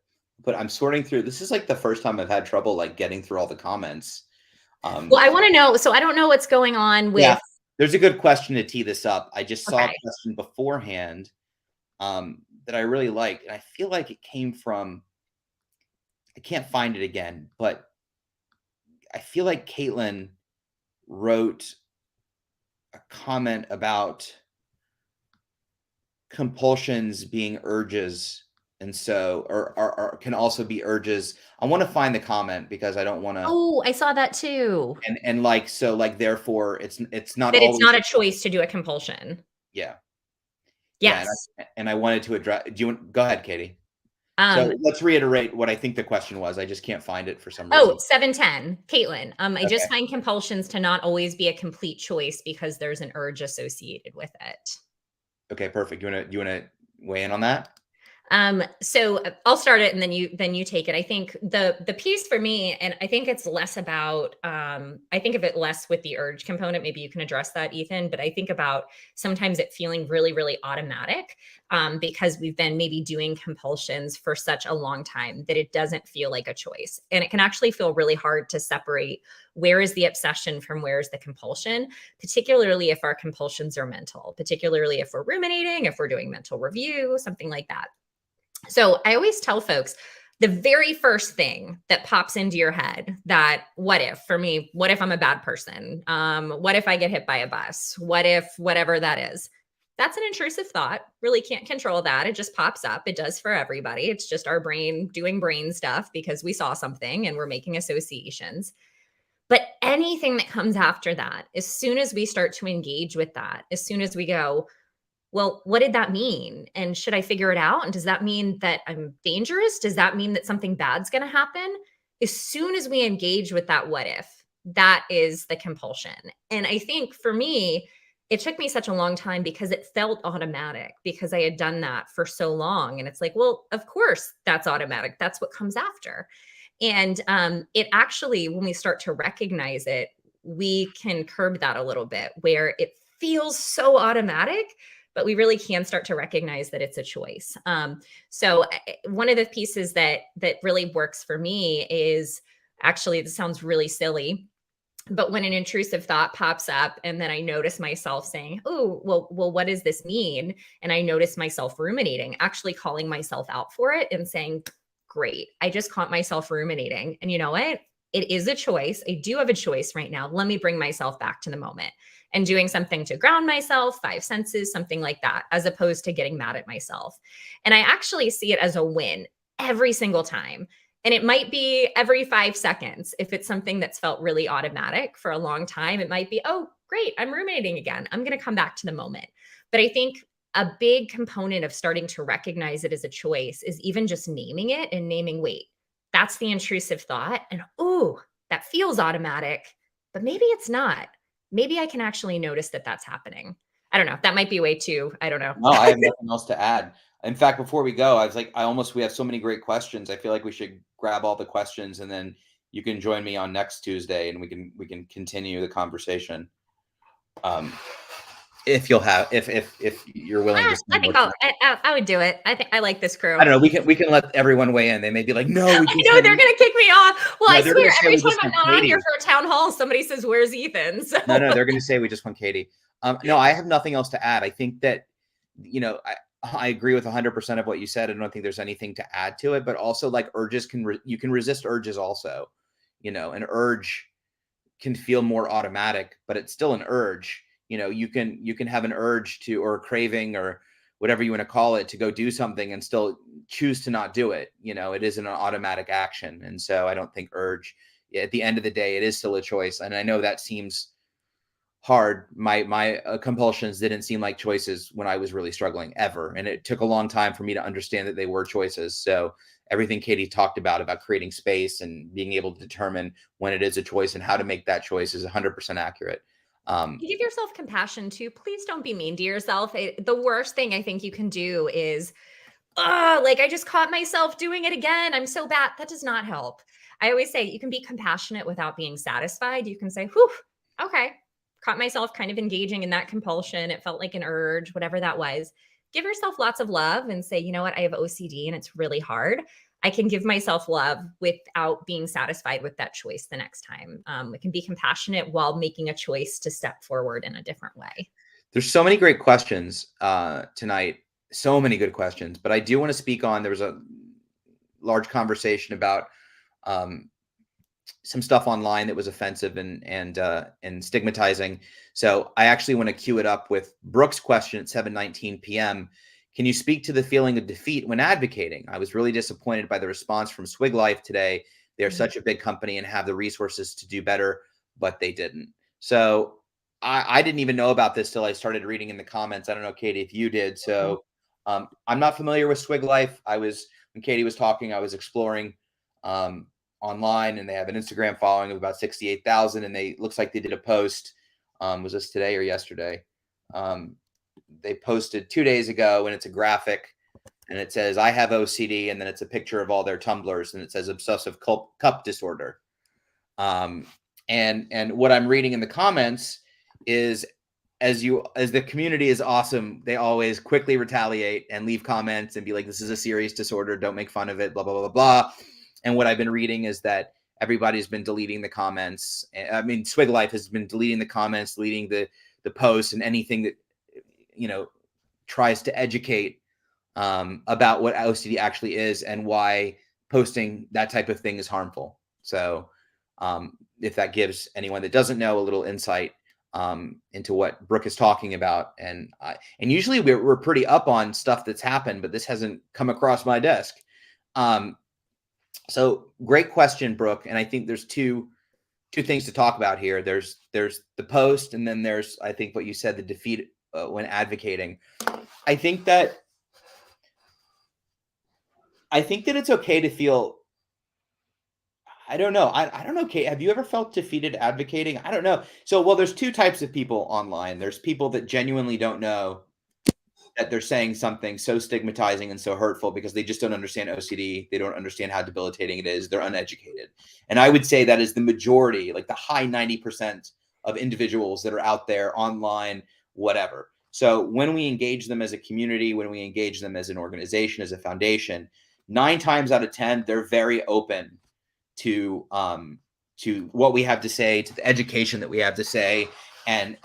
But I'm sorting through. This is like the first time I've had trouble like getting through all the comments. Well, I want to know. So I don't know what's going on with. Yeah, there's a good question to tee this up. I just saw Okay. a question beforehand that I really liked, and I feel like it came from. I can't find it again, but I feel like Caitlin wrote a comment about compulsions being urges And so, or can also be urges. I want to find the comment because I don't want to. Oh, I saw that too. And like, so like, therefore, it's not That it's always not a a choice to do a compulsion. yeah, yeah. And Yes. I wanted to address. Do you want? Go ahead, Katie. Um, So let's reiterate what I think the question was. I just can't find it for some oh, reason. 710. Caitlin. I just Okay. find compulsions to not always be a complete choice because there's an urge associated with it. Okay. Perfect. You wanna weigh in on that? So I'll start it and then you take it. I think the piece for me, and I think it's less about I think of it less with the urge component. Maybe you can address that, Ethan, but I think about sometimes it feeling really, really automatic because we've been maybe doing compulsions for such a long time that it doesn't feel like a choice. And it can actually feel really hard to separate where is the obsession from where is the compulsion, particularly if our compulsions are mental, particularly if we're ruminating, if we're doing mental review, something like that. So I always tell folks the very first thing that pops into your head, that what if, for me, what if I'm a bad person? What if I get hit by a bus? What if whatever that is? That's an intrusive thought. Really can't control that. It just pops up. It does for everybody. It's just our brain doing brain stuff because we saw something and we're making associations. But anything that comes after that, as soon as we start to engage with that, as soon as we go, well, what did that mean? And should I figure it out? And does that mean that I'm dangerous? Does that mean that something bad's going to happen? As soon as we engage with that what if, that is the compulsion. And I think for me, it took me such a long time because it felt automatic because I had done that for so long. And it's like, well, of course, that's automatic. That's what comes after. And it actually, when we start to recognize it, we can curb that a little bit where it feels so automatic, but we really can start to recognize that it's a choice. One of the pieces that really works for me is, actually, this sounds really silly, but when an intrusive thought pops up and then I notice myself saying, oh, well, what does this mean? And I notice myself ruminating, actually calling myself out for it and saying, great, I just caught myself ruminating. And you know what? It is a choice. I do have a choice right now. Let me bring myself back to the moment and doing something to ground myself, five senses, something like that, as opposed to getting mad at myself. And I actually see it as a win every single time. And it might be every 5 seconds. If it's something that's felt really automatic for a long time, it might be, oh, great, I'm ruminating again. I'm going to come back to the moment. But I think a big component of starting to recognize it as a choice is even just naming it and naming, wait, that's the intrusive thought. And oh, that feels automatic, but maybe it's not. Maybe I can actually notice that that's happening. I don't know. That might be way too, I don't know. No, I have nothing else to add. In fact, before we go, I was like, we have so many great questions. I feel like we should grab all the questions and then you can join me on next Tuesday and we can continue the conversation. Um, if you're willing to I spend think more time. I would do it. I think I like this crew. I don't know. We can let everyone weigh in. They may be like, no, I we know they're just going to kick me off. Well, no, I they're swear gonna say every we time just I'm want not on here Katie. for a town hall, somebody says, "Where's Ethan?" So No, they're gonna say we just want Katie. No, I have nothing else to add. I think that I agree with 100% of what you said. I don't think there's anything to add to it, but also like urges you can resist urges also. An urge can feel more automatic, but it's still an urge. You can have an urge to, or a craving, or whatever you want to call it, to go do something and still choose to not do it. It isn't an automatic action. And so I don't think urge, at the end of the day, it is still a choice. And I know that seems hard. My compulsions didn't seem like choices when I was really struggling ever, and it took a long time for me to understand that they were choices. So everything Katie talked about creating space and being able to determine when it is a choice and how to make that choice is 100% accurate. you give yourself compassion too. Please don't be mean to yourself. The worst thing I think you can do is, oh, like I just caught myself doing it again. I'm so bad. That does not help. I always say you can be compassionate without being satisfied. You can say, whew, okay, caught myself kind of engaging in that compulsion. It felt like an urge, whatever that was. Give yourself lots of love and say, you know what? I have OCD and it's really hard. I can give myself love without being satisfied with that choice the next time. We can be compassionate while making a choice to step forward in a different way. There's so many great questions tonight, so many good questions, but I do want to speak on, there was a large conversation about um, some stuff online that was offensive and stigmatizing. So I actually want to queue it up with Brooke's question at 7:19 p.m. Can you speak to the feeling of defeat when advocating? I was really disappointed by the response from Swig Life today. They're such a big company and have the resources to do better, but they didn't. So I didn't even know about this till I started reading in the comments. I don't know, Katie, if you did. So I'm not familiar with Swig Life. When Katie was talking, I was exploring online, and they have an Instagram following of about 68,000. And looks like they did a post. Was this today or yesterday? They posted 2 days ago, and it's a graphic, and it says, I have OCD. And then it's a picture of all their tumblers, and it says obsessive cup disorder. And what I'm reading in the comments is, as the community is awesome, they always quickly retaliate and leave comments and be like, this is a serious disorder, don't make fun of it, blah, blah, blah, blah. And what I've been reading is that everybody's been deleting the comments. I mean, Swig Life has been deleting the comments, deleting the posts, and anything that, tries to educate about what OCD actually is and why posting that type of thing is harmful. So if that gives anyone that doesn't know a little insight into what Brooke is talking about. And usually we're pretty up on stuff that's happened, but this hasn't come across my desk. So great question, Brooke. And I think there's two things to talk about here. There's the post, and then there's, I think, what you said, the defeat when advocating. I think that it's okay to feel, I don't know. I don't know, Kate. Have you ever felt defeated advocating? I don't know. So, well, there's two types of people online. There's people that genuinely don't know that they're saying something so stigmatizing and so hurtful because they just don't understand OCD. They don't understand how debilitating it is. They're uneducated. And I would say that is the majority, like the high 90% of individuals that are out there online, whatever. So when we engage them as a community, when we engage them as an organization, as a foundation, 9 times out of 10, they're very open to what we have to say, to the education that we have to say, and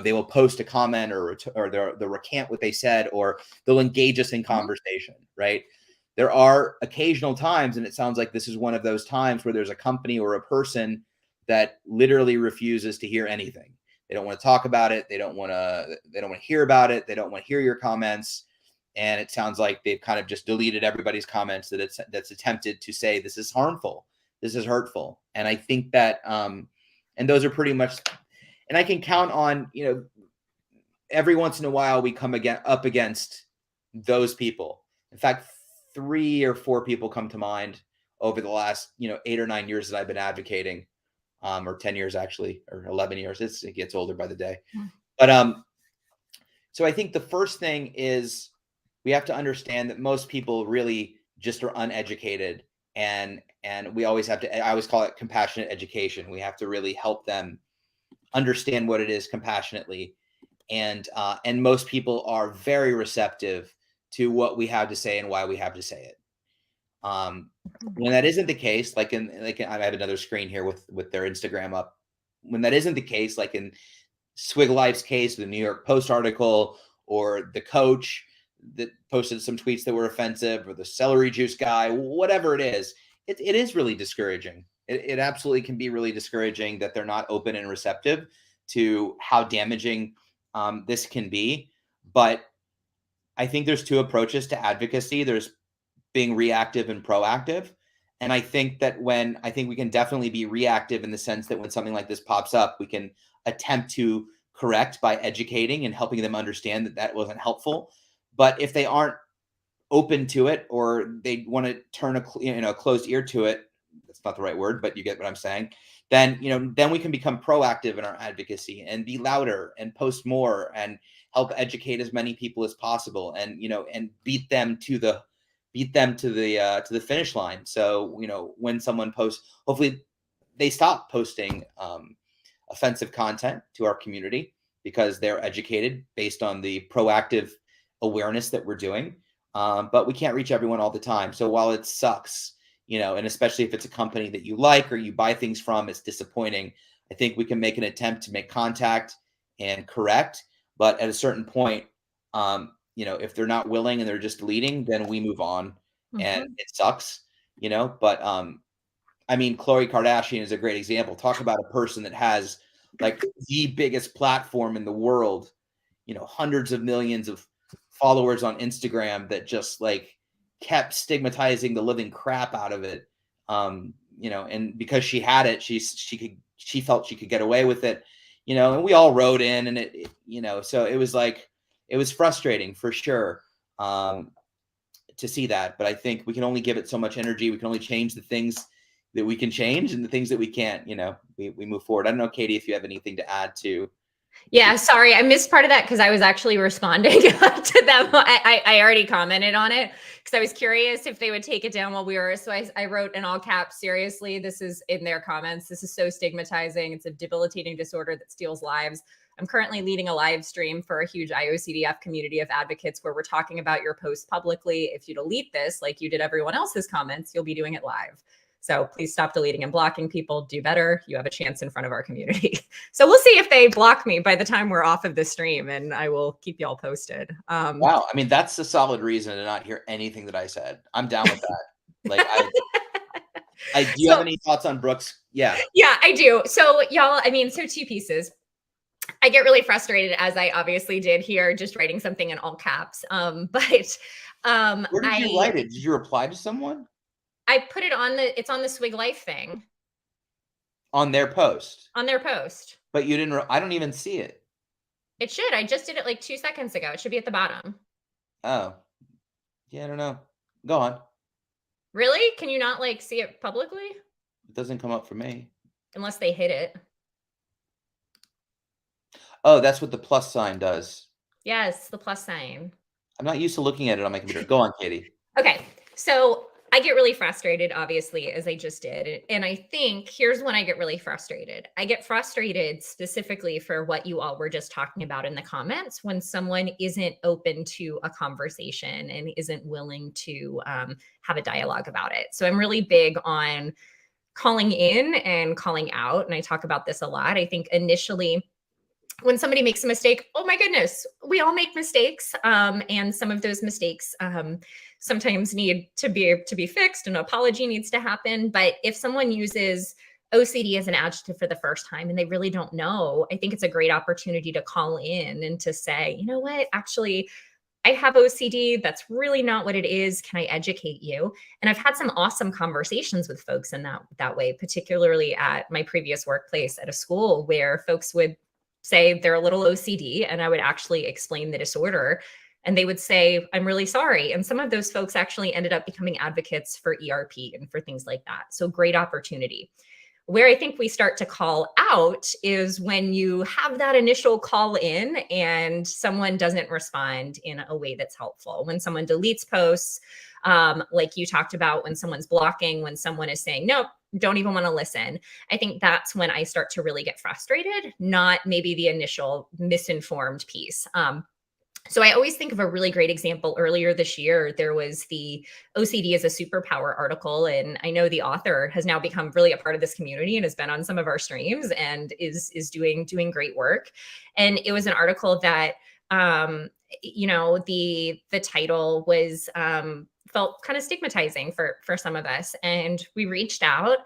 they will post a comment or they'll recant what they said, or they'll engage us in conversation. Right? There are occasional times, and it sounds like this is one of those times, where there's a company or a person that literally refuses to hear anything. They don't want to talk about it. They don't want to hear about it. They don't want to hear your comments. And it sounds like they've kind of just deleted everybody's comments that's attempted to say this is harmful, this is hurtful. And I think that, and those are pretty much, and I can count on, every once in a while we come up against those people. In fact, 3 or 4 people come to mind over the last, 8 or 9 years that I've been advocating, or 10 years actually, or 11 years. It gets older by the day. But so I think the first thing is, we have to understand that most people really just are uneducated, and we always have to, I always call it compassionate education. We have to really help them understand what it is compassionately. And most people are very receptive to what we have to say and why we have to say it. When that isn't the case, like I have another screen here with their Instagram up. When that isn't the case, like in Swig Life's case, the New York Post article, or the coach that posted some tweets that were offensive, or the celery juice guy, whatever it is really discouraging. It absolutely can be really discouraging that they're not open and receptive to how damaging this can be. But I think there's 2 approaches to advocacy. There's being reactive and proactive. And I think that we can definitely be reactive in the sense that when something like this pops up, we can attempt to correct by educating and helping them understand that wasn't helpful. But if they aren't open to it, or they want to turn a closed ear to it, that's not the right word, but you get what I'm saying, then we can become proactive in our advocacy and be louder and post more and help educate as many people as possible, and and beat them to the finish line. So when someone posts, hopefully they stop posting offensive content to our community, because they're educated based on the proactive awareness that we're doing. But we can't reach everyone all the time. So while it sucks, and especially if it's a company that you like or you buy things from, it's disappointing. I think we can make an attempt to make contact and correct. But at a certain point, if they're not willing and they're just deleting, then we move on. And it sucks, but I mean, Khloe Kardashian is a great example. Talk about a person that has like the biggest platform in the world, hundreds of millions of followers on Instagram that just like kept stigmatizing the living crap out of it. And because she had it, she felt she could get away with it, and we all wrote in, and so it was like, it was frustrating for sure. To see that, but I think we can only give it so much energy. We can only change the things that we can change, and the things that we can't, we move forward. I don't know, Katie, if you have anything to add to. Yeah, sorry, I missed part of that because I was actually responding to them. I already commented on it because I was curious if they would take it down while we were. So I wrote in all caps, seriously, this is in their comments. This is so stigmatizing. It's a debilitating disorder that steals lives. I'm currently leading a live stream for a huge IOCDF community of advocates where we're talking about your post publicly. If you delete this, like you did everyone else's comments, you'll be doing it live. So please stop deleting and blocking people. Do better. You have a chance in front of our community. So we'll see if they block me by the time we're off of the stream, and I will keep y'all posted. Wow. I mean, that's a solid reason to not hear anything that I said. I'm down with that. Like, do you have any thoughts on Brooks? Yeah. Yeah, I do. So y'all, I mean, so two pieces. I get really frustrated, as I obviously did here, just writing something in all caps. But Where did you write it? Did you reply to someone? I put it on it's on the Swig Life thing. On their post? On their post. But you didn't, I don't even see it. It should. I just did it like 2 seconds ago. It should be at the bottom. Oh. Yeah, I don't know. Go on. Really? Can you not like see it publicly? It doesn't come up for me. Unless they hit it. Oh, that's what the plus sign does. Yes, the plus sign. I'm not used to looking at it on my computer. Go on, Katie. Okay. So I get really frustrated, obviously, as I just did. And I think here's when I get really frustrated. I get frustrated specifically for what you all were just talking about in the comments, when someone isn't open to a conversation and isn't willing to have a dialogue about it. So I'm really big on calling in and calling out. And I talk about this a lot. I think initially, when somebody makes a mistake, oh my goodness, we all make mistakes. And some of those mistakes sometimes need to be fixed. An apology needs to happen. But if someone uses OCD as an adjective for the first time and they really don't know, I think it's a great opportunity to call in and to say, you know what, actually, I have OCD. That's really not what it is. Can I educate you? And I've had some awesome conversations with folks in that way, particularly at my previous workplace at a school, where folks would say they're a little OCD, and I would actually explain the disorder, and they would say, I'm really sorry. And some of those folks actually ended up becoming advocates for ERP and for things like that. So great opportunity. Where I think we start to call out is when you have that initial call in and someone doesn't respond in a way that's helpful. When someone deletes posts, like you talked about, when someone's blocking, when someone is saying, nope, don't even want to listen. I think that's when I start to really get frustrated, not maybe the initial misinformed piece. So I always think of a really great example. Earlier this year, there was the OCD as a superpower article. And I know the author has now become really a part of this community and has been on some of our streams and is doing great work. And it was an article that, the title was, felt kind of stigmatizing for some of us. And we reached out,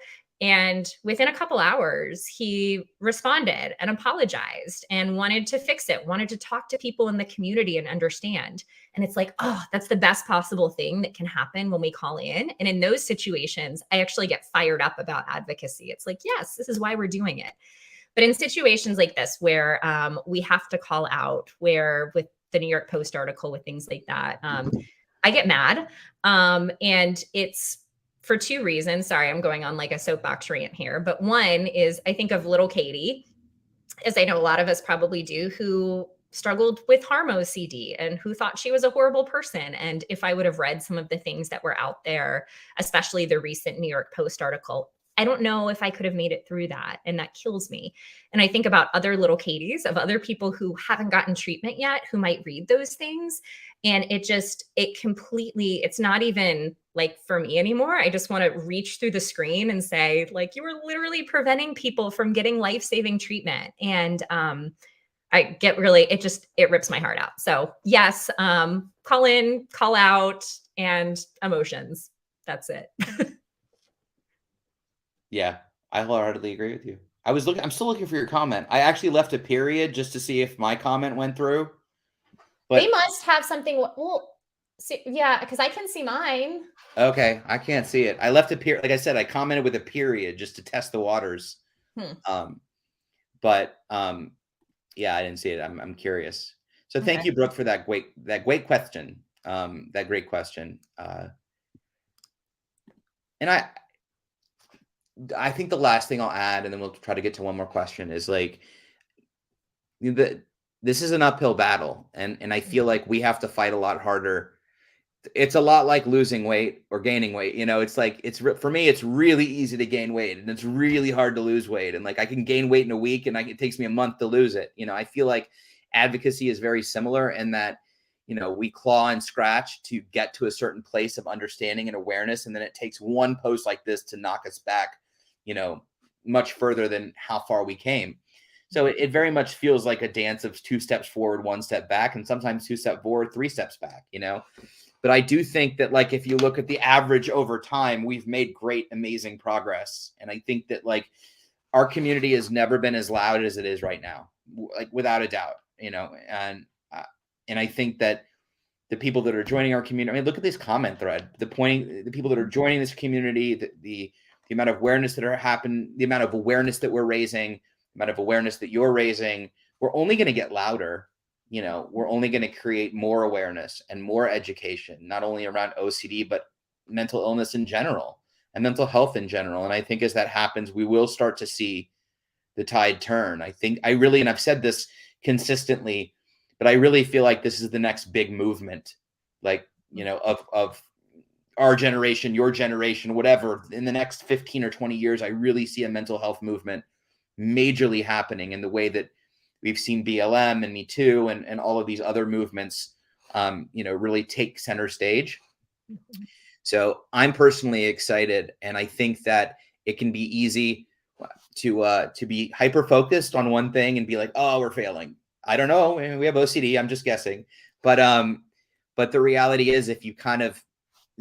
and within a couple hours, he responded and apologized and wanted to fix it, wanted to talk to people in the community and understand. And it's like, oh, that's the best possible thing that can happen when we call in. And in those situations, I actually get fired up about advocacy. It's like, yes, this is why we're doing it. But in situations like this, where we have to call out, where with the New York Post article, with things like that, I get mad. And it's for two reasons. Sorry, I'm going on like a soapbox rant here. But one is, I think of little Katie, as I know a lot of us probably do, who struggled with harm OCD and who thought she was a horrible person. And if I would have read some of the things that were out there, especially the recent New York Post article, I don't know if I could have made it through that. And that kills me. And I think about other little Katies, of other people who haven't gotten treatment yet, who might read those things. And it's not even like for me anymore. I just want to reach through the screen and say, like, you were literally preventing people from getting life-saving treatment. And I get really, it rips my heart out. So yes, call in, call out, and emotions. That's it. Yeah, I wholeheartedly agree with you. I'm still looking for your comment. I actually left a period just to see if my comment went through. They must have something. Well, see, yeah, because I can see mine. Okay, I can't see it. I left a period. Like I said, I commented with a period just to test the waters. Um, but yeah, I didn't see it. I'm curious. So thank you, Brooke, for that great question. That great question. And I think the last thing I'll add, and then we'll try to get to one more question, is like this is an uphill battle, and I feel like we have to fight a lot harder. It's a lot like losing weight or gaining weight. You know, it's like for me, it's really easy to gain weight, and it's really hard to lose weight. And like I can gain weight in a week, and it takes me a month to lose it. You know, I feel like advocacy is very similar in that, you know, we claw and scratch to get to a certain place of understanding and awareness, and then it takes one post like this to knock us back, you know, much further than how far we came. So it very much feels like a dance of 2 steps forward, 1 step back, and sometimes 2 steps forward, 3 steps back, you know. But I do think that, like, if you look at the average over time, we've made great, amazing progress. And I think that, like, our community has never been as loud as it is right now, like, without a doubt, you know. And I think that the people that are joining our community, I mean, look at this comment thread, the people that are joining this community, the amount of awareness that are happening, the amount of awareness that we're raising, the amount of awareness that you're raising, we're only going to get louder. You know, we're only going to create more awareness and more education, not only around OCD, but mental illness in general and mental health in general. And I think as that happens, we will start to see the tide turn. And I've said this consistently, but I really feel like this is the next big movement, like, you know, of our generation, your generation, whatever. In the next 15 or 20 years, I really see a mental health movement majorly happening in the way that we've seen BLM and Me Too and all of these other movements, you know, really take center stage. So I'm personally excited, and I think that it can be easy to be hyper focused on one thing and be like, oh, we're failing. I don't know. We have OCD. I'm just guessing, but the reality is, if you kind of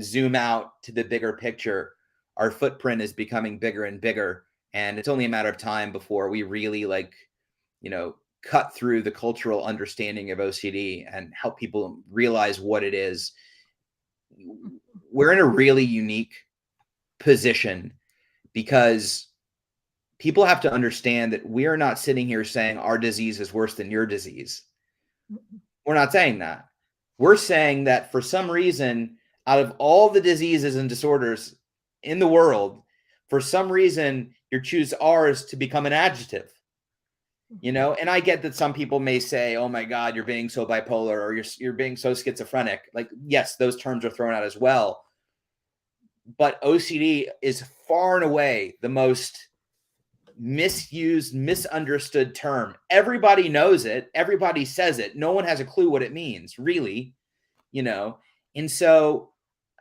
zoom out to the bigger picture, our footprint is becoming bigger and bigger, and it's only a matter of time before we really, like, you know, cut through the cultural understanding of OCD and help people realize what it is. We're in a really unique position because people have to understand that we are not sitting here saying our disease is worse than your disease. We're not saying that. We're saying that for some reason, out of all the diseases and disorders in the world, for some reason, you choose ours to become an adjective. You know, and I get that some people may say, oh my God, you're being so bipolar, or you're being so schizophrenic. Like, yes, those terms are thrown out as well. But OCD is far and away the most misused, misunderstood term. Everybody knows it. Everybody says it. No one has a clue what it means, really, you know? And so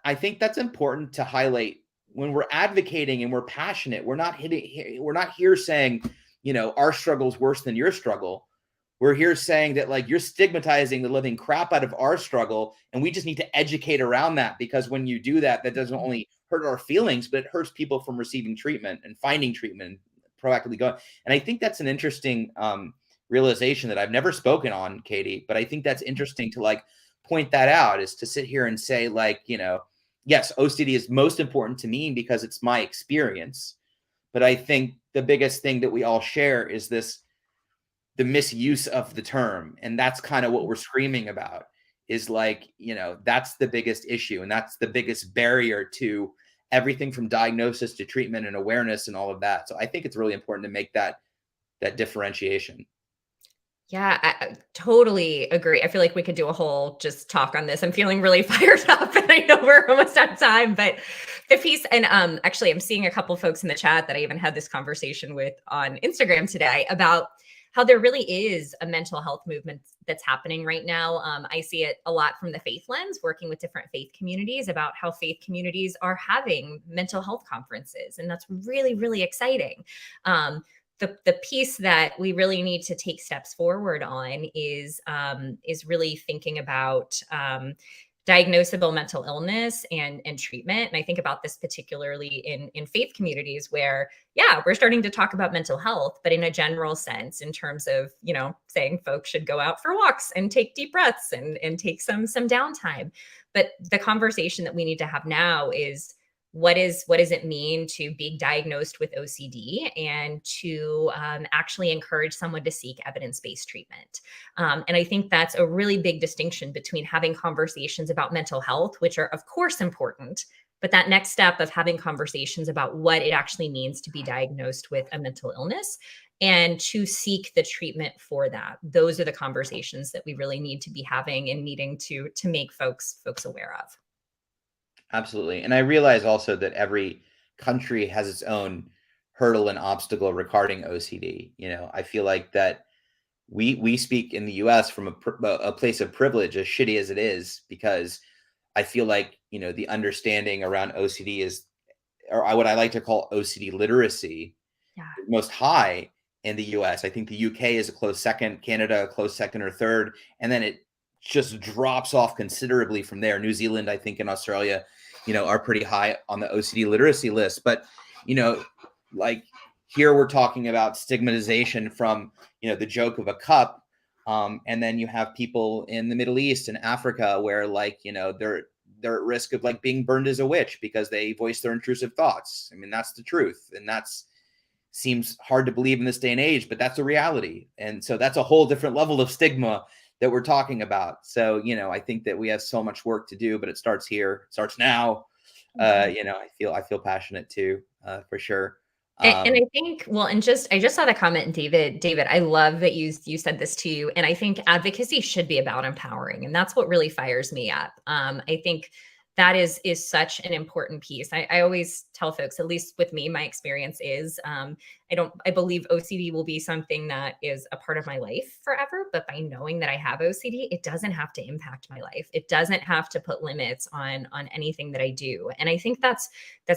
I think that's important to highlight when we're advocating and we're passionate. We're not here saying, you know, our struggle is worse than your struggle. We're here saying that, like, you're stigmatizing the living crap out of our struggle, and we just need to educate around that, because when you do that, that doesn't only hurt our feelings, but it hurts people from receiving treatment and finding treatment and proactively going. And I think that's an interesting realization that I've never spoken on, Katie, but I think that's interesting to, like, point that out, is to sit here and say, like, you know, yes, OCD is most important to me because it's my experience. But I think the biggest thing that we all share is the misuse of the term. And that's kind of what we're screaming about, is, like, you know, that's the biggest issue. And that's the biggest barrier to everything from diagnosis to treatment and awareness and all of that. So I think it's really important to make that differentiation. Yeah, I totally agree. I feel like we could do a whole just talk on this. I'm feeling really fired up, and I know we're almost out of time, but the piece, and actually I'm seeing a couple folks in the chat that I even had this conversation with on Instagram today about how there really is a mental health movement that's happening right now. I see it a lot from the faith lens, working with different faith communities about how faith communities are having mental health conferences. And that's really, really exciting. The piece that we really need to take steps forward on is really thinking about diagnosable mental illness and treatment. And I think about this particularly in faith communities where, yeah, we're starting to talk about mental health, but in a general sense, in terms of, saying folks should go out for walks and take deep breaths and take some downtime. But the conversation that we need to have now is, what does it mean to be diagnosed with OCD, and to actually encourage someone to seek evidence-based treatment. And I think that's a really big distinction between having conversations about mental health, which are of course important, but that next step of having conversations about what it actually means to be diagnosed with a mental illness and to seek the treatment for that. Those are the conversations that we really need to be having and needing to make folks aware of. Absolutely. And I realize also that every country has its own hurdle and obstacle regarding OCD. I feel like that we speak in the US from a place of privilege, as shitty as it is, because I feel like, the understanding around OCD is, or what I like to call OCD literacy, Yeah. most high in the US. I think the UK is a close second, Canada a close second or third, and then it just drops off considerably from there. New Zealand, I think, and Australia, are pretty high on the OCD literacy list. But, like here we're talking about stigmatization from, the joke of a cup. And then you have people in the Middle East and Africa where, like, they're at risk of like being burned as a witch because they voice their intrusive thoughts. I mean, that's the truth. And that's seems hard to believe in this day and age, but that's the reality. And so that's a whole different level of stigma that we're talking about. So, I think that we have so much work to do, but it starts here, it starts now. I feel passionate too, for sure. And I think, well, and I just saw the comment, David, I love that you said this too. And I think advocacy should be about empowering. And that's what really fires me up. I think that is such an important piece. I always tell folks, at least with me, my experience is, I believe OCD will be something that is a part of my life forever, but by knowing that I have OCD, it doesn't have to impact my life. It doesn't have to put limits on anything that I do. And I think that's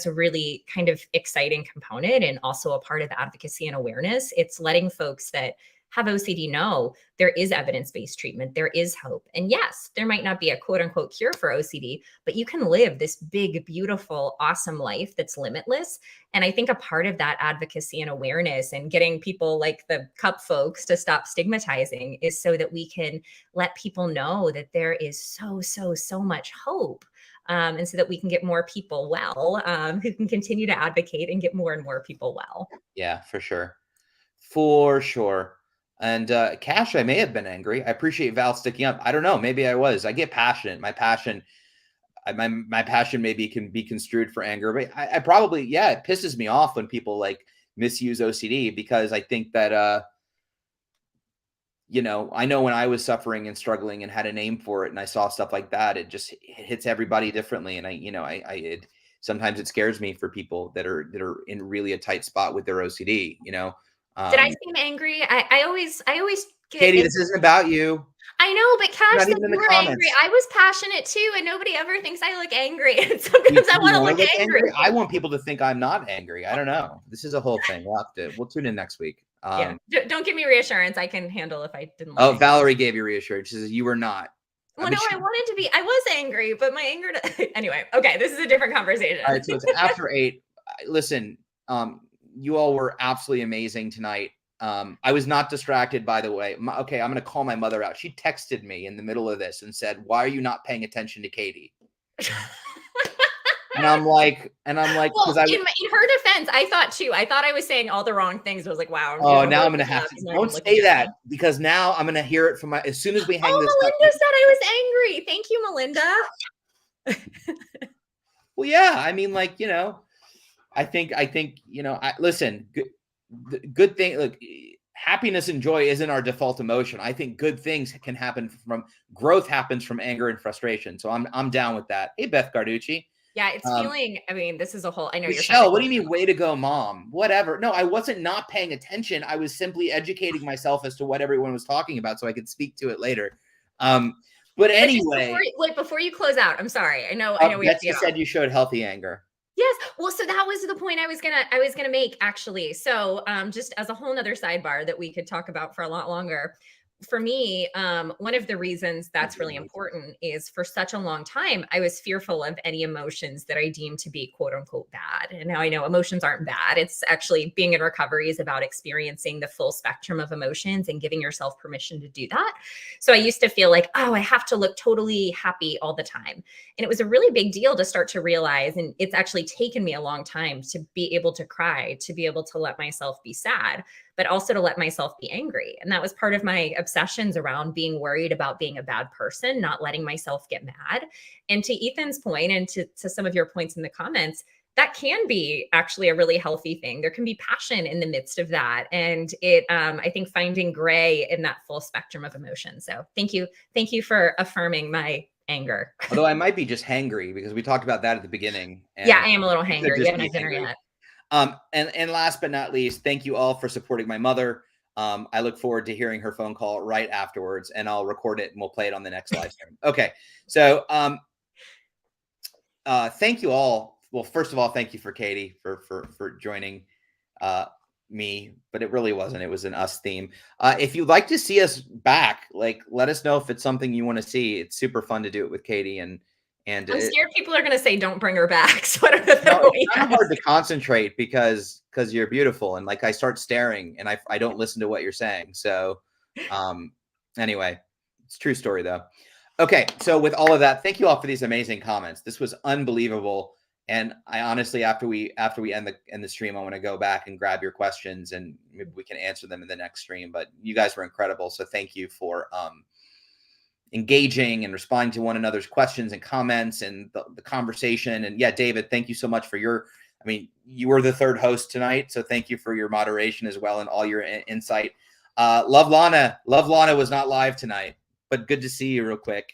a really kind of exciting component, and also a part of advocacy and awareness. It's letting folks that have OCD know there is evidence-based treatment, there is hope. And yes, there might not be a quote unquote cure for OCD, but you can live this big, beautiful, awesome life that's limitless. And I think a part of that advocacy and awareness and getting people like the cup folks to stop stigmatizing is so that we can let people know that there is so much hope. And so that we can get more people well, who can continue to advocate and get more and more people well. Yeah, for sure. For sure. And Cash, I may have been angry. I appreciate Val sticking up. I don't know. Maybe I was. I get passionate. My passion maybe can be construed for anger, but I probably, yeah, it pisses me off when people like misuse OCD, because I think that, I know when I was suffering and struggling and had a name for it and I saw stuff like that, it hits everybody differently. And sometimes it scares me for people that are in really a tight spot with their OCD, Did I seem angry? I always get Katie, angry. this isn't about you. I know, but Cash Not said even in you the were angry. comments. I was passionate too, and nobody ever thinks I look angry. And sometimes I want to look angry. I want people to think I'm not angry. I don't know. This is a whole thing. We'll tune in next week. Yeah, don't give me reassurance. I can handle if I didn't look Oh, angry. Valerie gave you reassurance. She says you were not. Well, no, I wanted to be. I was angry, but my anger. Anyway, okay, this is a different conversation. All right, so it's after 8. Listen, you all were absolutely amazing tonight. I was not distracted, by the way. Okay, I'm going to call my mother out. She texted me in the middle of this and said, "Why are you not paying attention to Katie?" And I'm like, well, in her defense, I thought I was saying all the wrong things. I was like, wow. Oh, now I'm going to have to. Don't say that, because now I'm going to hear it from as soon as we hang this up. Melinda said I was angry. Thank you, Melinda. Well, yeah, I mean, like, I think, listen, good thing. Look, happiness and joy isn't our default emotion. I think good things can happen from growth, happens from anger and frustration. So I'm down with that. Hey, Beth Garducci. Yeah, it's feeling. I mean, this is a whole. I know Michelle. What do you mean? Way to go, mom. Whatever. No, I wasn't not paying attention. I was simply educating myself as to what everyone was talking about, so I could speak to it later. But anyway, before you close out, I'm sorry. I know. Betsy said you showed healthy anger. Yes. Well, so that was the point I was gonna make, actually. So, just as a whole nother sidebar that we could talk about for a lot longer. for me, one of the reasons that's really important is for such a long time, I was fearful of any emotions that I deemed to be quote unquote bad. And now I know emotions aren't bad. It's actually, being in recovery is about experiencing the full spectrum of emotions and giving yourself permission to do that. So I used to feel like, oh, I have to look totally happy all the time. And it was a really big deal to start to realize, and it's actually taken me a long time to be able to cry, to be able to let myself be sad, but also to let myself be angry. And that was part of my obsessions around being worried about being a bad person, not letting myself get mad. And to Ethan's point, and to some of your points in the comments, that can be actually a really healthy thing. There can be passion in the midst of that. And it, I think, finding gray in that full spectrum of emotion. So thank you. Thank you for affirming my anger. Although I might be just hangry, because we talked about that at the beginning. Yeah, I am a little It could hangry. We just haven't be had dinner hangry. yet. And last but not least, thank you all for supporting my mother. I look forward to hearing her phone call right afterwards, and I'll record it and we'll play it on the next live stream. Okay. So thank you all. Well, first of all, thank you for Katie for joining me, but it really wasn't. It was an us theme. If you'd like to see us back, like, let us know if it's something you want to see. It's super fun to do it with Katie, and I'm scared people are going to say, don't bring her back. So I don't know if no, it's kind of hard to concentrate because you're beautiful, and like I start staring and I don't listen to what you're saying. So anyway, it's a true story though. Okay, so with all of that, thank you all for these amazing comments. This was unbelievable. And I honestly, after we end the stream, I want to go back and grab your questions and maybe we can answer them in the next stream. But you guys were incredible. So thank you for engaging and responding to one another's questions and comments and the conversation. And yeah, David, thank you so much for you were the third host tonight. So thank you for your moderation as well and all your insight. Love Lana was not live tonight, but good to see you real quick.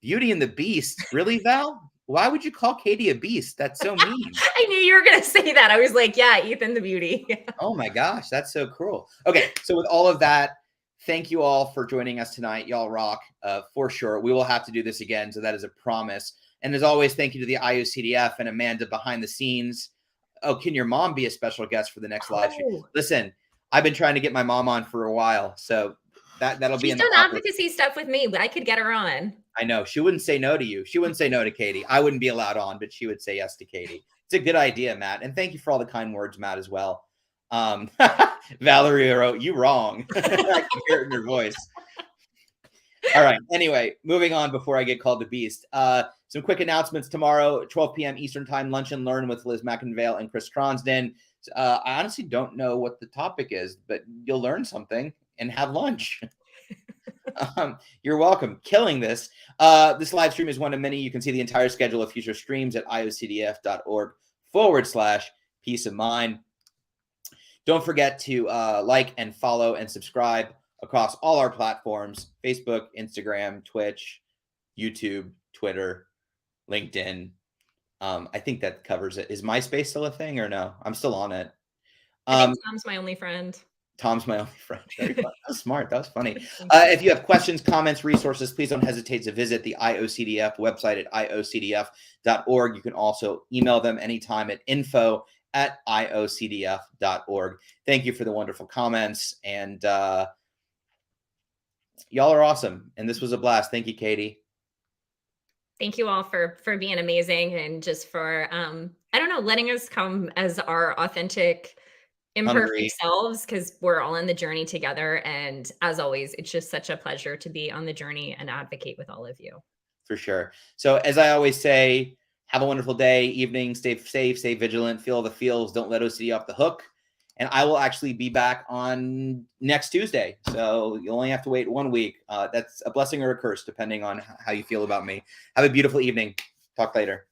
Beauty and the Beast. Really, Val? Why would you call Katie a beast? That's so mean. I knew you were going to say that. I was like, yeah, Ethan the Beauty. Oh my gosh, that's so cruel. Okay, so with all of that, thank you all for joining us tonight. Y'all rock for sure. We will have to do this again, so that is a promise. And as always, thank you to the IOCDF and Amanda behind the scenes. Oh, can your mom be a special guest for the next live stream? Listen, I've been trying to get my mom on for a while, so that'll be in the She's done advocacy stuff with me, but I could get her on. I know. She wouldn't say no to you. She wouldn't say no to Katie. I wouldn't be allowed on, but she would say yes to Katie. It's a good idea, Matt. And thank you for all the kind words, Matt, as well. Valerie wrote, you wrong. I can hear it in your voice. All right. Anyway, moving on before I get called the beast. Some quick announcements tomorrow, 12 p.m. Eastern time, Lunch and Learn with Liz McInvale and Chris Cronsden. I honestly don't know what the topic is, but you'll learn something and have lunch. You're welcome. Killing this. This live stream is one of many. You can see the entire schedule of future streams at iocdf.org/peace of mind. Don't forget to like and follow and subscribe across all our platforms: Facebook, Instagram, Twitch, YouTube, Twitter, LinkedIn. I think that covers it. Is MySpace still a thing or no? I'm still on it. I think Tom's my only friend. Tom's my only friend. Very fun. That was smart. That was funny. If you have questions, comments, resources, please don't hesitate to visit the IOCDF website at iocdf.org. You can also email them anytime at info@iocdf.org. Thank you for the wonderful comments. And y'all are awesome. And this was a blast. Thank you, Katie. Thank you all for being amazing and just for, I don't know, letting us come as our authentic, imperfect selves, because we're all in the journey together. And as always, it's just such a pleasure to be on the journey and advocate with all of you. For sure. So as I always say, have a wonderful day, evening, stay safe, stay vigilant, feel the feels, don't let OCD off the hook. And I will actually be back on next Tuesday. So you only have to wait 1 week. That's a blessing or a curse, depending on how you feel about me. Have a beautiful evening. Talk later.